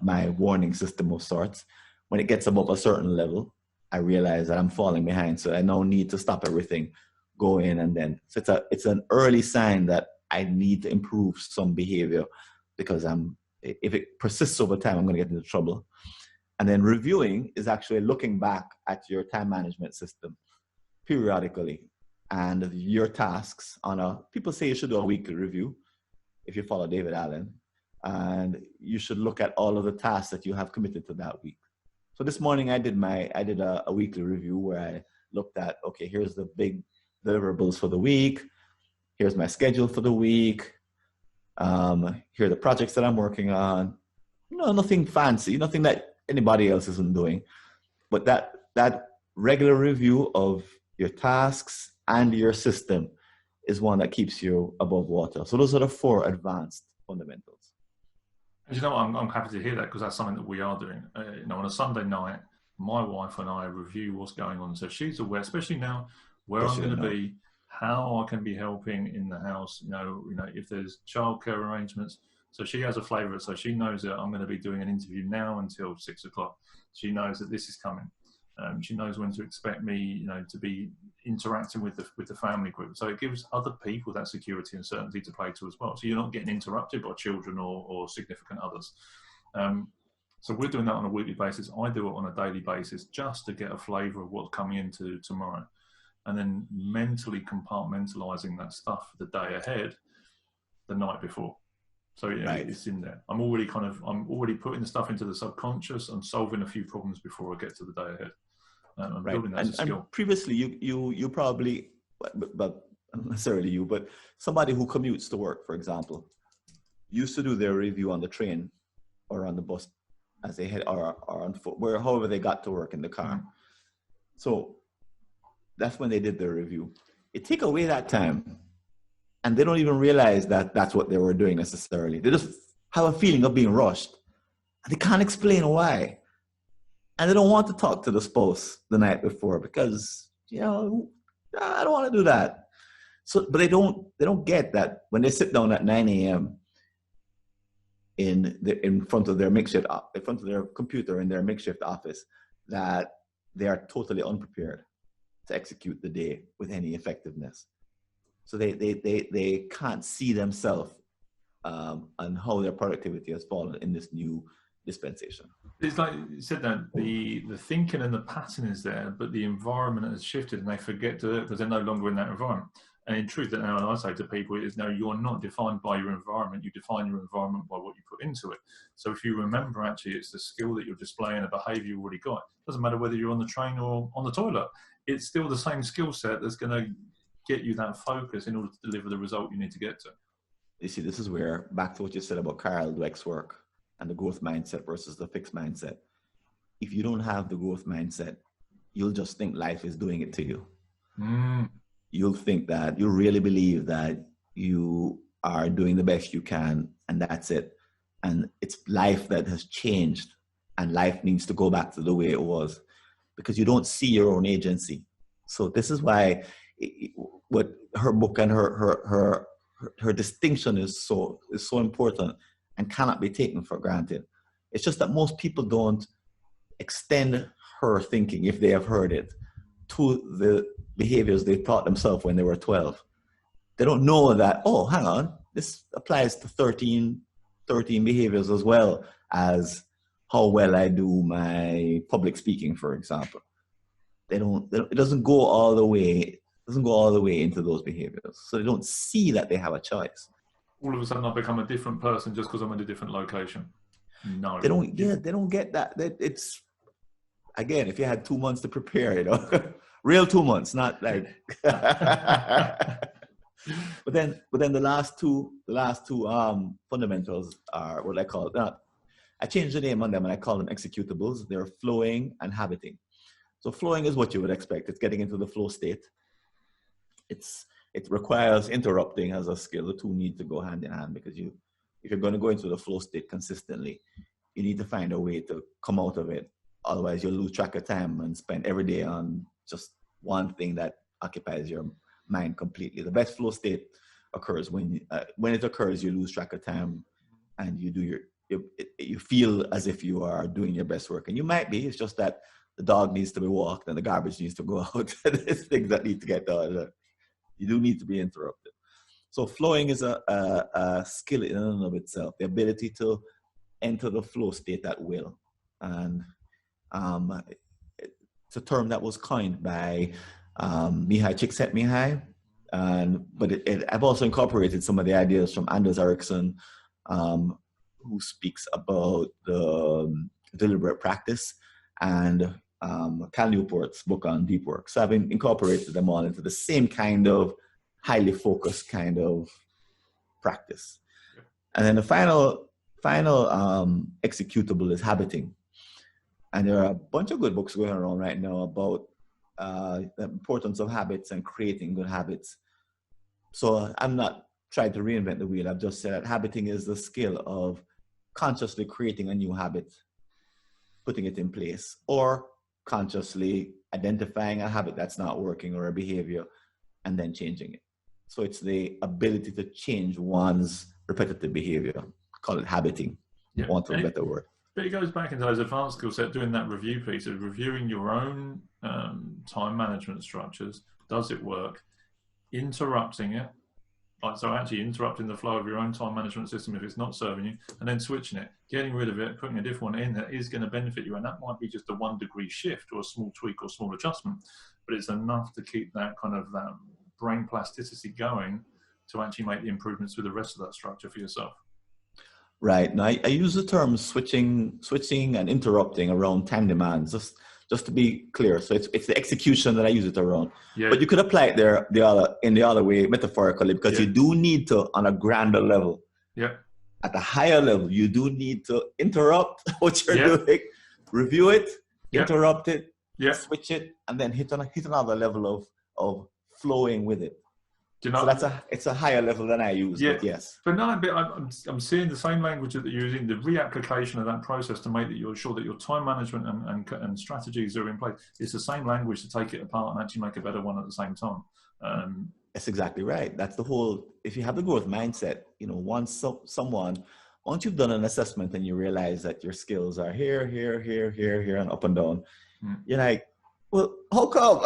my warning system of sorts. When it gets above a certain level, I realize that I'm falling behind. So I now need to stop everything, go in, and then, so it's an early sign that I need to improve some behavior, because if it persists over time, I'm going to get into trouble. And then reviewing is actually looking back at your time management system periodically and your tasks people say you should do a weekly review if you follow David Allen, and you should look at all of the tasks that you have committed to that week. So this morning I did a weekly review where I looked at, okay, here's the big deliverables for the week. Here's my schedule for the week. Here are the projects that I'm working on. Nothing fancy, nothing that anybody else isn't doing. But that regular review of your tasks and your system is one that keeps you above water. So those are the 4 advanced fundamentals. And you know what? I'm happy to hear that, because that's something that we are doing. On a Sunday night, my wife and I review what's going on. So she's aware, especially now, where I'm going to be, how I can be helping in the house, if there's childcare arrangements. So she has a flavour, so she knows that I'm going to be doing an interview now until 6 o'clock. She knows that this is coming. She knows when to expect me, to be interacting with the family group. So it gives other people that security and certainty to play to as well. So you're not getting interrupted by children or significant others. So we're doing that on a weekly basis. I do it on a daily basis just to get a flavour of what's coming into tomorrow, and then mentally compartmentalising that stuff for the day ahead, the night before. So right. It's in there. I'm already putting the stuff into the subconscious. I'm solving a few problems before I get to the day ahead. I'm building that as a skill. And previously, you probably, but not necessarily you, but somebody who commutes to work, for example, used to do their review on the train or on the bus as they head, or on foot, however they got to work in the car. Mm-hmm. So that's when they did their review. It take away that time. And they don't even realize that that's what they were doing necessarily. They just have a feeling of being rushed. And they can't explain why. And they don't want to talk to the spouse the night before because, I don't want to do that. So, but they don't get that when they sit down at 9 a.m. in front of their computer in their makeshift office, that they are totally unprepared to execute the day with any effectiveness. So they can't see themselves and how their productivity has fallen in this new dispensation. It's like you said that the thinking and the pattern is there, but the environment has shifted and they forget to do it because they're no longer in that environment. And in truth, that now I say to people is, no, you're not defined by your environment. You define your environment by what you put into it. So if you remember, actually, it's the skill that you're displaying, a behavior you've already got. It doesn't matter whether you're on the train or on the toilet. It's still the same skill set that's going to get you that focus in order to deliver the result you need to get to. You see, this is where, back to what you said about Carol Dweck's work and the growth mindset versus the fixed mindset. If you don't have the growth mindset, you'll just think life is doing it to you. You'll think that, you'll really believe that you are doing the best you can and that's it. And it's life that has changed and life needs to go back to the way it was because you don't see your own agency. So this is why what her book and her distinction is so important and cannot be taken for granted. It's just that most people don't extend her thinking, if they have heard it, to the behaviors they taught themselves when they were 12. They don't know that, oh, hang on, this applies to 13 behaviors as well as how well I do my public speaking, for example. It doesn't go all the way into those behaviors. So they don't see that they have a choice. All of a sudden I become a different person just because I'm in a different location. No. They don't get that. It's, again, if you had 2 months to prepare, real 2 months, not like, but then the last two fundamentals are what I call, I changed the name on them and I call them executables. They're flowing and habiting. So flowing is what you would expect. It's getting into the flow state. It's it requires interrupting as a skill. The two need to go hand in hand, because if you're going to go into the flow state consistently, you need to find a way to come out of it. Otherwise, you'll lose track of time and spend every day on just one thing that occupies your mind completely. The best flow state occurs when it occurs, you lose track of time, and you feel as if you are doing your best work. And you might be. It's just that the dog needs to be walked and the garbage needs to go out. There's things that need to get done. You do need to be interrupted. So flowing is a skill in and of itself, the ability to enter the flow state at will. And it's a term that was coined by Mihai Csikszentmihalyi. But I've also incorporated some of the ideas from Anders Ericsson, who speaks about the deliberate practice, and Cal Newport's book on deep work. So I've incorporated them all into the same kind of highly focused kind of practice. And then the final executable is habiting. And there are a bunch of good books going around right now about the importance of habits and creating good habits. So I'm not trying to reinvent the wheel. I've just said that habiting is the skill of consciously creating a new habit, putting it in place, or consciously identifying a habit that's not working or a behavior and then changing it. So it's the ability to change one's repetitive behavior. Call it habiting, want a better word. But it goes back into those advanced skill set, doing that review piece of reviewing your own time management structures. Does it work? Interrupting it. So actually interrupting the flow of your own time management system if it's not serving you, and then switching it, getting rid of it, putting a different one in that is going to benefit you. And that might be just a 1 degree shift or a small tweak or small adjustment, but it's enough to keep that kind of that brain plasticity going to actually make the improvements with the rest of that structure for yourself. Right. Now, I use the term switching and interrupting around time demands, just to be clear. So it's the execution that I use it around. Yeah. But you could apply it there in the other way, metaphorically, because you do need to, on a grander level, at a higher level, you do need to interrupt what you're doing, review it, interrupt it, switch it, and then hit another level of flowing with it. Do you know, so it's a higher level than I use. But yes. But no, I'm seeing the same language that you're using, the reapplication of that process to make sure that your time management and strategies are in place. It's the same language to take it apart and actually make a better one at the same time. That's exactly right. That's the whole. If you have the growth mindset, once you've done an assessment and you realize that your skills are here, and up and down, you're like, well, how come?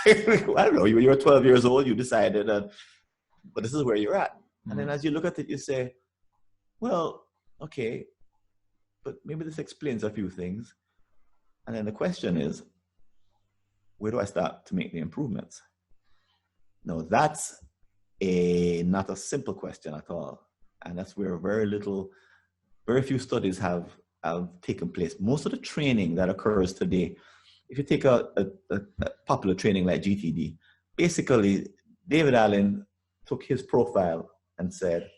I don't know, you were 12 years old, you decided that, but this is where you're at. And then as you look at it, you say, well, okay, but maybe this explains a few things. And then the question is, where do I start to make the improvements? Now, that's not a simple question at all. And that's where very few studies have taken place. Most of the training that occurs today, if you take a popular training like GTD, basically David Allen took his profile and said,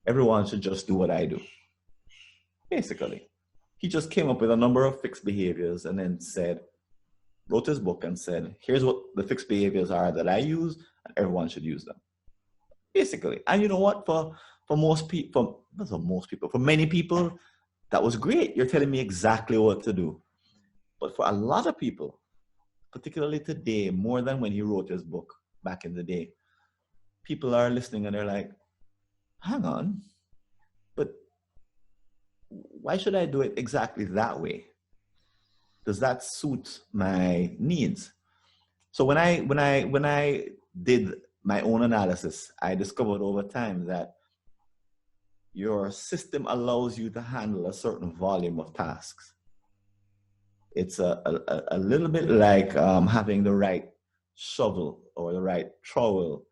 everyone should just do what I do. Basically, he just came up with a number of fixed behaviors and then wrote his book and said, here's what the fixed behaviors are that I use, and everyone should use them. Basically. And you know what? For many people, that was great. You're telling me exactly what to do. But for a lot of people, particularly today, more than when he wrote his book back in the day, people are listening and they're like, hang on, but why should I do it exactly that way? Does that suit my needs? So when I did my own analysis, I discovered over time that your system allows you to handle a certain volume of tasks. It's a little bit like having the right shovel or the right trowel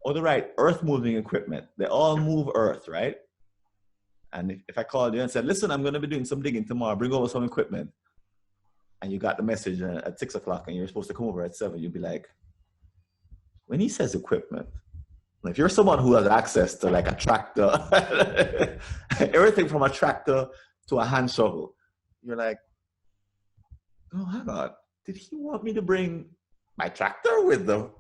or the right earth-moving equipment. They all move earth, right? And if I called you and said, listen, I'm going to be doing some digging tomorrow, bring over some equipment, and you got the message at 6 o'clock and you're supposed to come over at 7, you'd be like, when he says equipment, if you're someone who has access to like a tractor, everything from a tractor to a hand shovel, you're like, oh, hang on. Did he want me to bring my tractor with the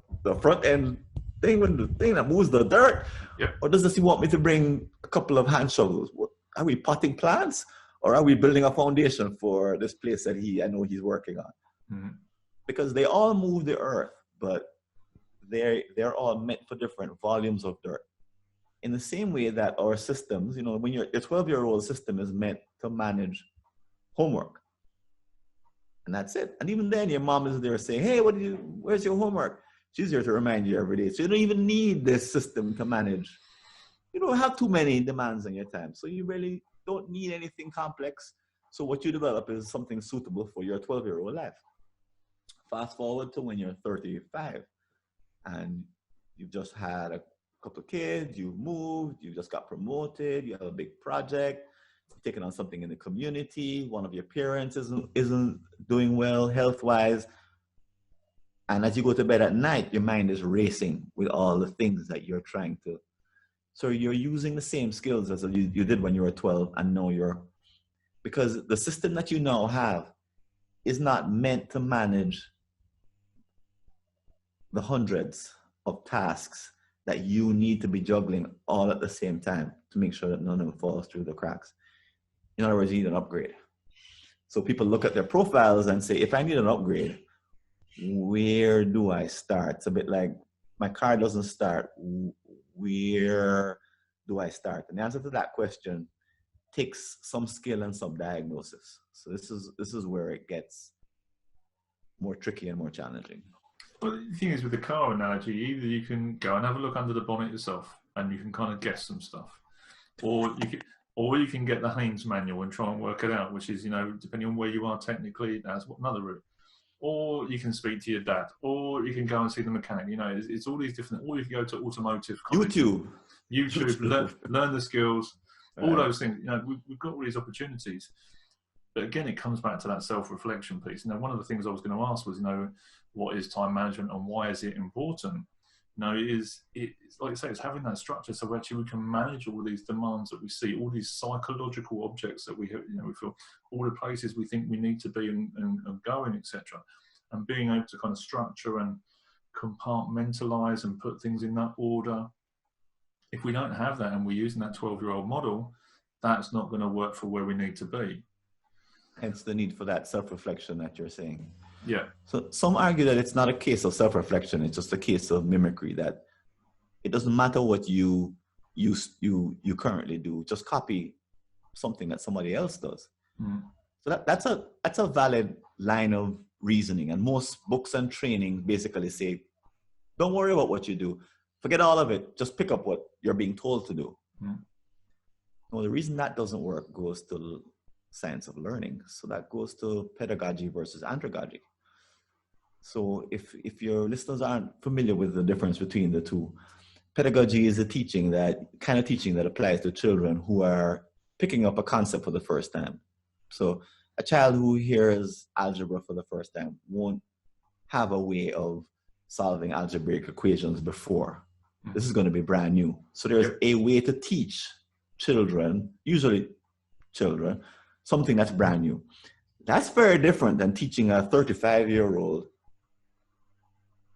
front end thing that moves the dirt? Yep. Or does he want me to bring a couple of hand shovels? Are we potting plants? Or are we building a foundation for this place that I know he's working on? Mm-hmm. Because they all move the earth, but they're all meant for different volumes of dirt. In the same way that our systems, when your 12-year-old system is meant to manage homework. And that's it. And even then, your mom is there saying, hey, where's your homework? She's here to remind you every day. So you don't even need this system to manage. You don't have too many demands on your time. So you really don't need anything complex. So what you develop is something suitable for your 12-year-old life. Fast forward to when you're 35 and you've just had a couple of kids, you've moved, you just got promoted, you have a big project, you're taking on something in the community, one of your parents isn't doing well health-wise. And as you go to bed at night, your mind is racing with all the things that you're trying to. So you're using the same skills as you did when you were 12, and now because the system that you now have is not meant to manage the hundreds of tasks that you need to be juggling all at the same time to make sure that none of them falls through the cracks. In other words, you need an upgrade. So people look at their profiles and say, if I need an upgrade, where do I start? It's a bit like my car doesn't start. Where do I start? And the answer to that question takes some skill and some diagnosis. So this is where it gets more tricky and more challenging. Well, the thing is with the car analogy, either you can go and have a look under the bonnet yourself and you can kind of guess some stuff, or you can get the Haynes manual and try and work it out, which is, depending on where you are technically, that's another route. Or you can speak to your dad, or you can go and see the mechanic. It's all these different, or you can go to automotive college. YouTube, learn the skills, all those things. We've got all these opportunities. But again, it comes back to that self-reflection piece. One of the things I was going to ask was, what is time management and why is it important? It's like I say, it's having that structure so actually we can manage all these demands that we see, all these psychological objects that we have, we feel, all the places we think we need to be and going, etc. And being able to kind of structure and compartmentalize and put things in that order. If we don't have that and we're using that 12-year-old model, that's not going to work for where we need to be. Hence the need for that self-reflection that you're saying. Yeah. So some argue that it's not a case of self-reflection, it's just a case of mimicry, that it doesn't matter what you currently do, just copy something that somebody else does. Mm. So that's a valid line of reasoning. And most books and training basically say, don't worry about what you do. Forget all of it. Just pick up what you're being told to do. Mm. Well, the reason that doesn't work goes to science of learning. So that goes to pedagogy versus andragogy. So if your listeners aren't familiar with the difference between the two, pedagogy is a kind of teaching that applies to children who are picking up a concept for the first time. So a child who hears algebra for the first time won't have a way of solving algebraic equations before. This is going to be brand new. So there's a way to teach children, usually children, something that's brand new. That's very different than teaching a 35-year-old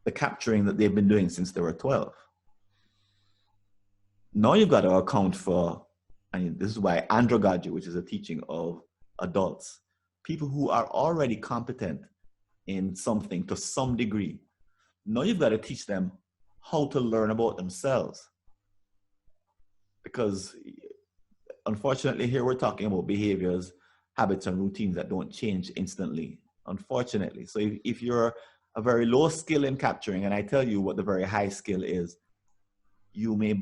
the capturing that they've been doing since they were 12. Now you've got to account for, and this is why andragogy, which is a teaching of adults, people who are already competent in something to some degree. Now you've got to teach them how to learn about themselves. Because unfortunately here we're talking about behaviors, habits and routines that don't change instantly, unfortunately. So if you're a very low skill in capturing, and I tell you what the very high skill is, you may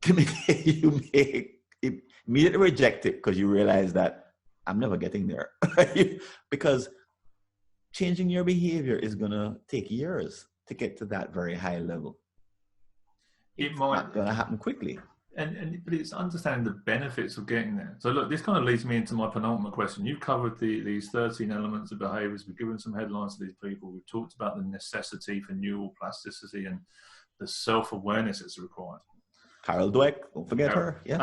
immediately reject it because you realize that I'm never getting there. Because changing your behavior is going to take years to get to that very high level. It's not going to happen quickly. But it's understanding the benefits of getting there. So look, this kind of leads me into my penultimate question. You've covered these 13 elements of behaviors. We've given some headlines to these people. We've talked about the necessity for neural plasticity and the self-awareness that's required. Carol Dweck, don't forget her. Yeah,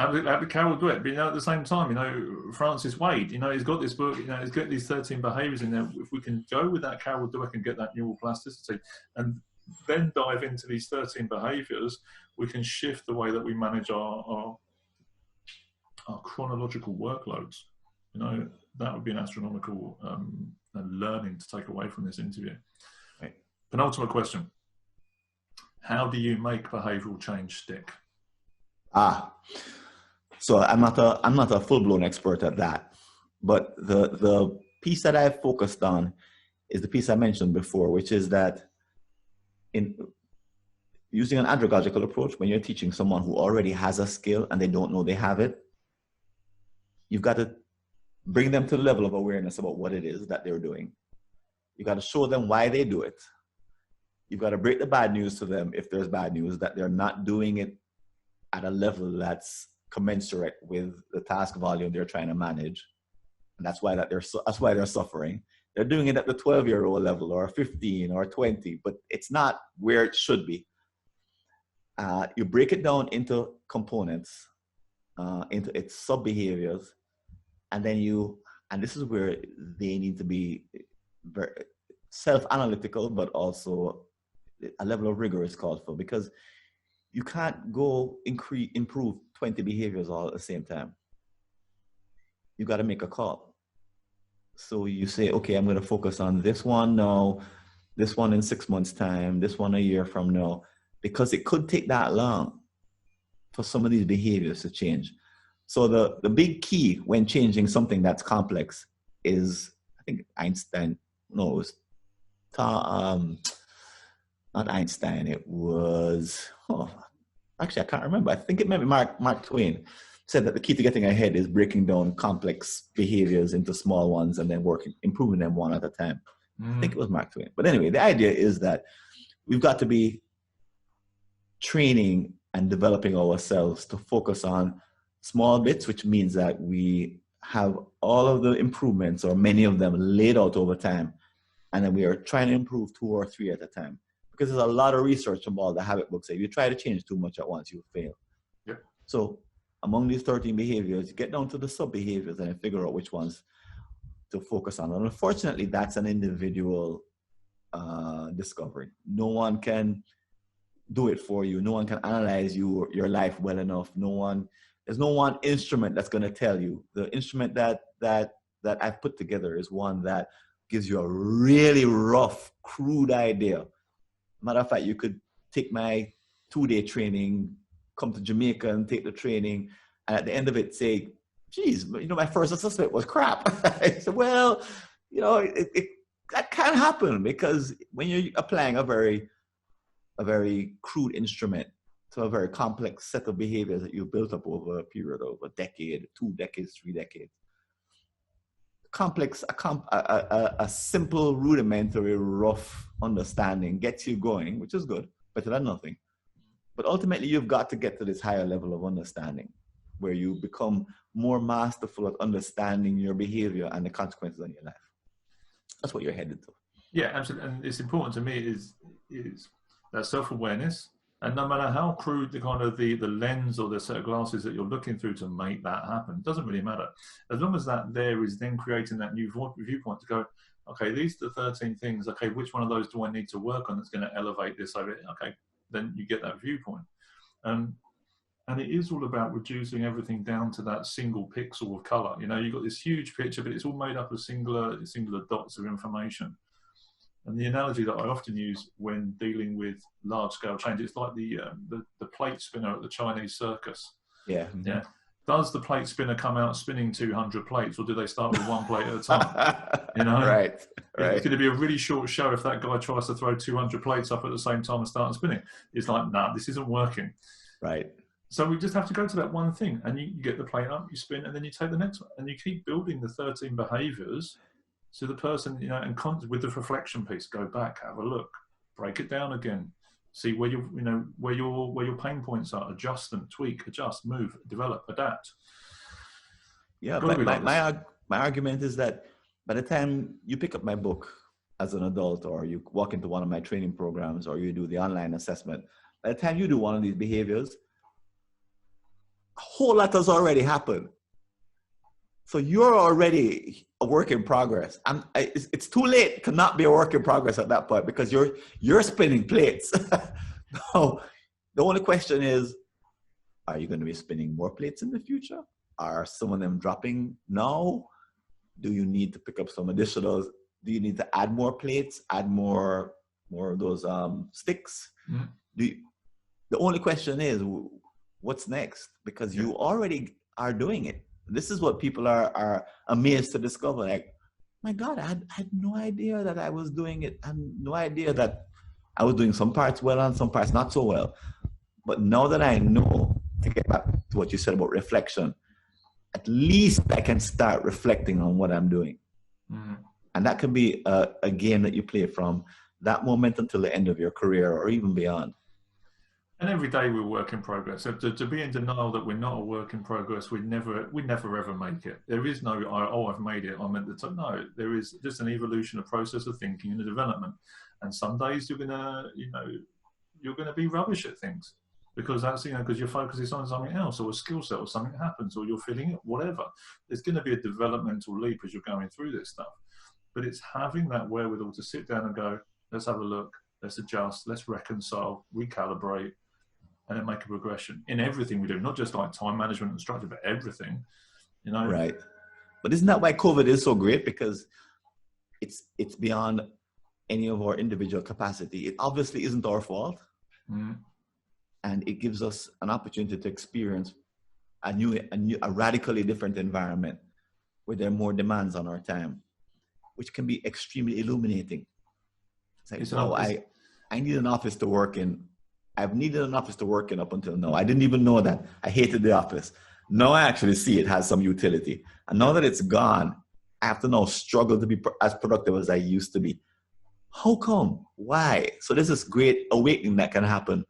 Carol Dweck. But at the same time, Francis Wade. He's got this book. He's got these 13 behaviors in there. If we can go with that Carol Dweck and get that neural plasticity, and then dive into these 13 behaviors, we can shift the way that we manage our chronological workloads. You know, that would be an astronomical learning to take away from this interview. Right. Penultimate question. How do you make behavioral change stick? So I'm not a full-blown expert at that, but the piece that I've focused on is the piece I mentioned before, which is that in using an andragogical approach, when you're teaching someone who already has a skill and they don't know they have it, you've got to bring them to the level of awareness about what it is that they're doing. You've got to show them why they do it. You've got to break the bad news to them, if there's bad news, that they're not doing it at a level that's commensurate with the task volume they're trying to manage. And that's why they're suffering. They're doing it at the 12-year-old level or 15 or 20, but it's not where it should be. You break it down into components, into its sub-behaviors, and then and this is where they need to be very self-analytical, but also a level of rigor is called for, because you can't go improve 20 behaviors all at the same time. You got to make a call. So you say, okay, I'm going to focus on this one now, this one in 6 months' time, this one a year from now, because it could take that long for some of these behaviors to change. So the big key when changing something that's complex is, I think Einstein knows, not Einstein, it was, actually I can't remember. I think it might be Mark Twain said that the key to getting ahead is breaking down complex behaviors into small ones and then improving them one at a time. I think it was Mark Twain. But anyway, the idea is that we've got to be training and developing ourselves to focus on small bits, which means that we have all of the improvements or many of them laid out over time. And then we are trying to improve 2 or 3 at a time. Because there's a lot of research from all the habit books that if you try to change too much at once, you'll fail. Yep. So among these 13 behaviors, you get down to the sub-behaviors and figure out which ones to focus on. And unfortunately, that's an individual discovery. No one can do it for you. No one can analyze your life well enough. There's no one instrument that's going to tell you. The instrument that I've put together is one that gives you a really rough, crude idea. Matter of fact, you could take my 2-day training, come to Jamaica and take the training, and at the end of it say, geez, my first assessment was crap. I said, well, that can happen, because when you're applying a very crude instrument to a very complex set of behaviors that you've built up over a period of a decade, 2 decades, 3 decades, a simple, rudimentary, rough understanding gets you going, which is good, better than nothing. But ultimately, you've got to get to this higher level of understanding where you become more masterful at understanding your behavior and the consequences on your life. That's what you're headed to. Yeah, absolutely. And it's important to me is that self-awareness. And no matter how crude the kind of the lens or the set of glasses that you're looking through to make that happen, it doesn't really matter. As long as that there is then creating that new viewpoint to go, okay, these are the 13 things. Okay, which one of those do I need to work on that's going to elevate this over? Okay, then you get that viewpoint. And it is all about reducing everything down to that single pixel of color. You've got this huge picture, but it's all made up of singular dots of information. And the analogy that I often use when dealing with large-scale change, it's like the plate spinner at the Chinese circus. Yeah. Yeah. Does the plate spinner come out spinning 200 plates, or do they start with 1 plate at a time? Right. It's going to be a really short show if that guy tries to throw 200 plates up at the same time and start spinning. It's like, nah, this isn't working. Right. So we just have to go to that one thing, and you get the plate up, you spin, and then you take the next one, and you keep building the 13 behaviors. So the person, and with the reflection piece, go back, have a look, break it down again, see where your pain points are, adjust them, tweak, adjust, move, develop, adapt. Yeah, but my argument is that by the time you pick up my book as an adult, or you walk into one of my training programs, or you do the online assessment, by the time you do one of these behaviors, a whole lot has already happened. So you're already a work in progress. It's too late to not be a work in progress at that point because you're spinning plates. So the only question is, are you going to be spinning more plates in the future? Are some of them dropping now? Do you need to pick up some additionals? Do you need to add more plates, add more of those sticks? Mm. The only question is, what's next? Because you already are doing it. This is what people are amazed to discover. Like, my God, I had no idea that I was doing it. I had no idea that I was doing some parts well and some parts not so well. But now that I know, to get back to what you said about reflection, at least I can start reflecting on what I'm doing. Mm-hmm. And that could be a game that you play from that moment until the end of your career or even beyond. And every day we're work in progress. So to be in denial that we're not a work in progress, we never ever make it. There is no, I've made it, I'm at the top. No, there is just an evolution, a process of thinking and a development. And some days you're gonna be rubbish at things because that's, because your focus is on something else or a skill set or something happens or you're feeling it, whatever. There's going to be a developmental leap as you're going through this stuff. But it's having that wherewithal to sit down and go, let's have a look, let's adjust, let's reconcile, recalibrate, and then make a progression in everything we do, not just like time management and structure, but everything, Right. But isn't that why COVID is so great? Because it's beyond any of our individual capacity. It obviously isn't our fault. Mm. And it gives us an opportunity to experience a radically different environment where there are more demands on our time, which can be extremely illuminating. It's like, I need an office to work in. I've needed an office to work in up until now. I didn't even know that. I hated the office. Now I actually see it has some utility. And now that it's gone, I have to now struggle to be as productive as I used to be. How come? Why? So there's this great awakening that can happen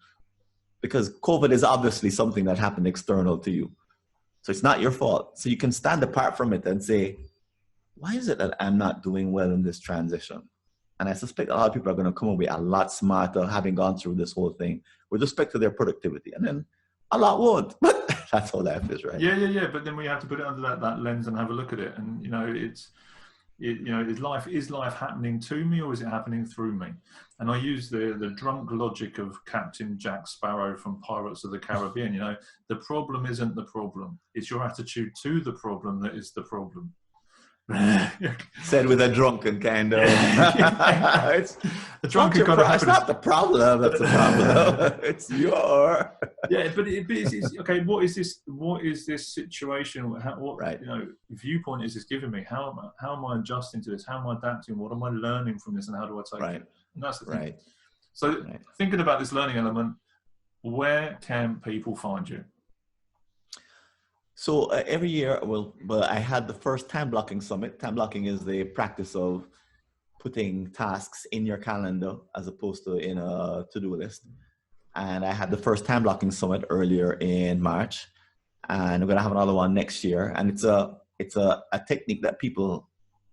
because COVID is obviously something that happened external to you. So it's not your fault. So you can stand apart from it and say, why is it that I'm not doing well in this transition? And I suspect a lot of people are going to come away a lot smarter having gone through this whole thing with respect to their productivity. And then a lot won't. But that's how life is, right? Yeah. But then we have to put it under that lens and have a look at it. And, is life happening to me or is it happening through me? And I use the drunk logic of Captain Jack Sparrow from Pirates of the Caribbean. The problem isn't the problem. It's your attitude to the problem that is the problem. Said with a drunken kind of. It's the drunken kind of. It's not the problem. That's the problem. It's your. Yeah, but it's okay. What is this situation? Right. Viewpoint is this giving me? How am I adjusting to this? How am I adapting? What am I learning from this? And how do I take it? And that's the thing. Right. So thinking about this learning element, where can people find you? So every year, I had the first time blocking summit. Time blocking is the practice of putting tasks in your calendar as opposed to in a to-do list. And I had the first time blocking summit earlier in March, and we're gonna have another one next year. And it's a technique that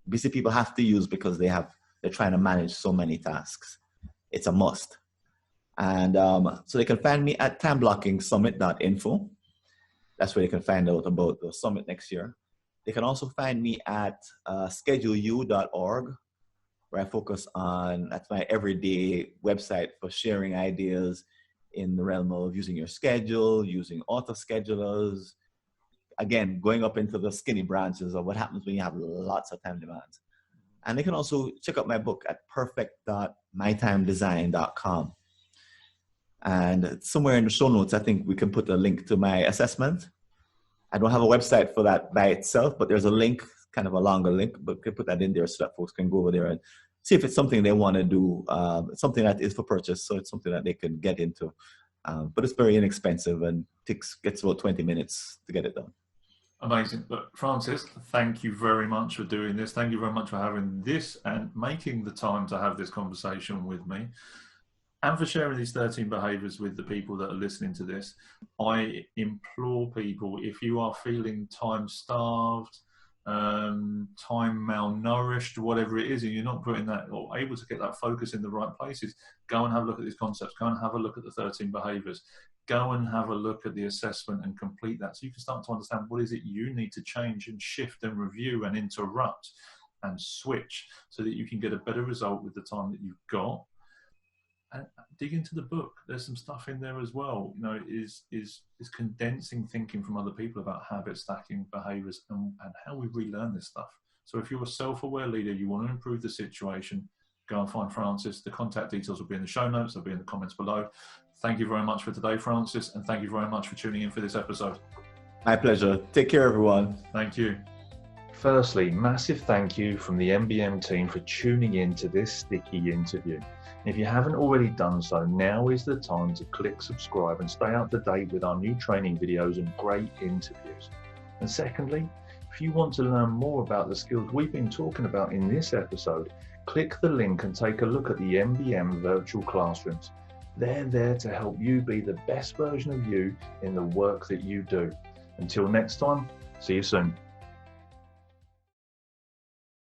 busy people have to use because they're trying to manage so many tasks. It's a must. And so they can find me at timeblocking.summit.info. That's where you can find out about the summit next year. They can also find me at scheduleu.org, where I focus on, that's my everyday website for sharing ideas in the realm of using your schedule, using auto-schedulers, again, going up into the skinny branches of what happens when you have lots of time demands. And they can also check out my book at perfect.mytimedesign.com. And somewhere in the show notes, I think we can put a link to my assessment. I don't have a website for that by itself, but there's a link, kind of a longer link, but we can put that in there so that folks can go over there and see if it's something they want to do, something that is for purchase, so it's something that they can get into. But it's very inexpensive and gets about 20 minutes to get it done. Amazing. Look, Francis, thank you very much for doing this. Thank you very much for having this and making the time to have this conversation with me. And for sharing these 13 behaviours with the people that are listening to this. I implore people, if you are feeling time-starved, time malnourished, whatever it is, and you're not putting that or able to get that focus in the right places, go and have a look at these concepts. Go and have a look at the 13 behaviours. go and have a look at the assessment and complete that, so you can start to understand what is it you need to change and shift and review and interrupt and switch, so that you can get a better result with the time that you've got. And dig into the book. There's some stuff in there as well. You know, is condensing thinking from other people about habit stacking, behaviors, and how we relearn this stuff. So if you're a self-aware leader, you want to improve the situation, go and find Francis. The contact details will be in the show notes. They'll be in the comments below. Thank you very much for today, Francis, and thank you very much for tuning in for this episode. My pleasure. Take care, everyone. Thank you. Firstly, massive thank you from the MBM team for tuning in to this sticky interview. If you haven't already done so, now is the time to click subscribe and stay up to date with our new training videos and great interviews. And secondly, if you want to learn more about the skills we've been talking about in this episode, click the link and take a look at the MBM virtual classrooms. They're there to help you be the best version of you in the work that you do. Until next time, see you soon.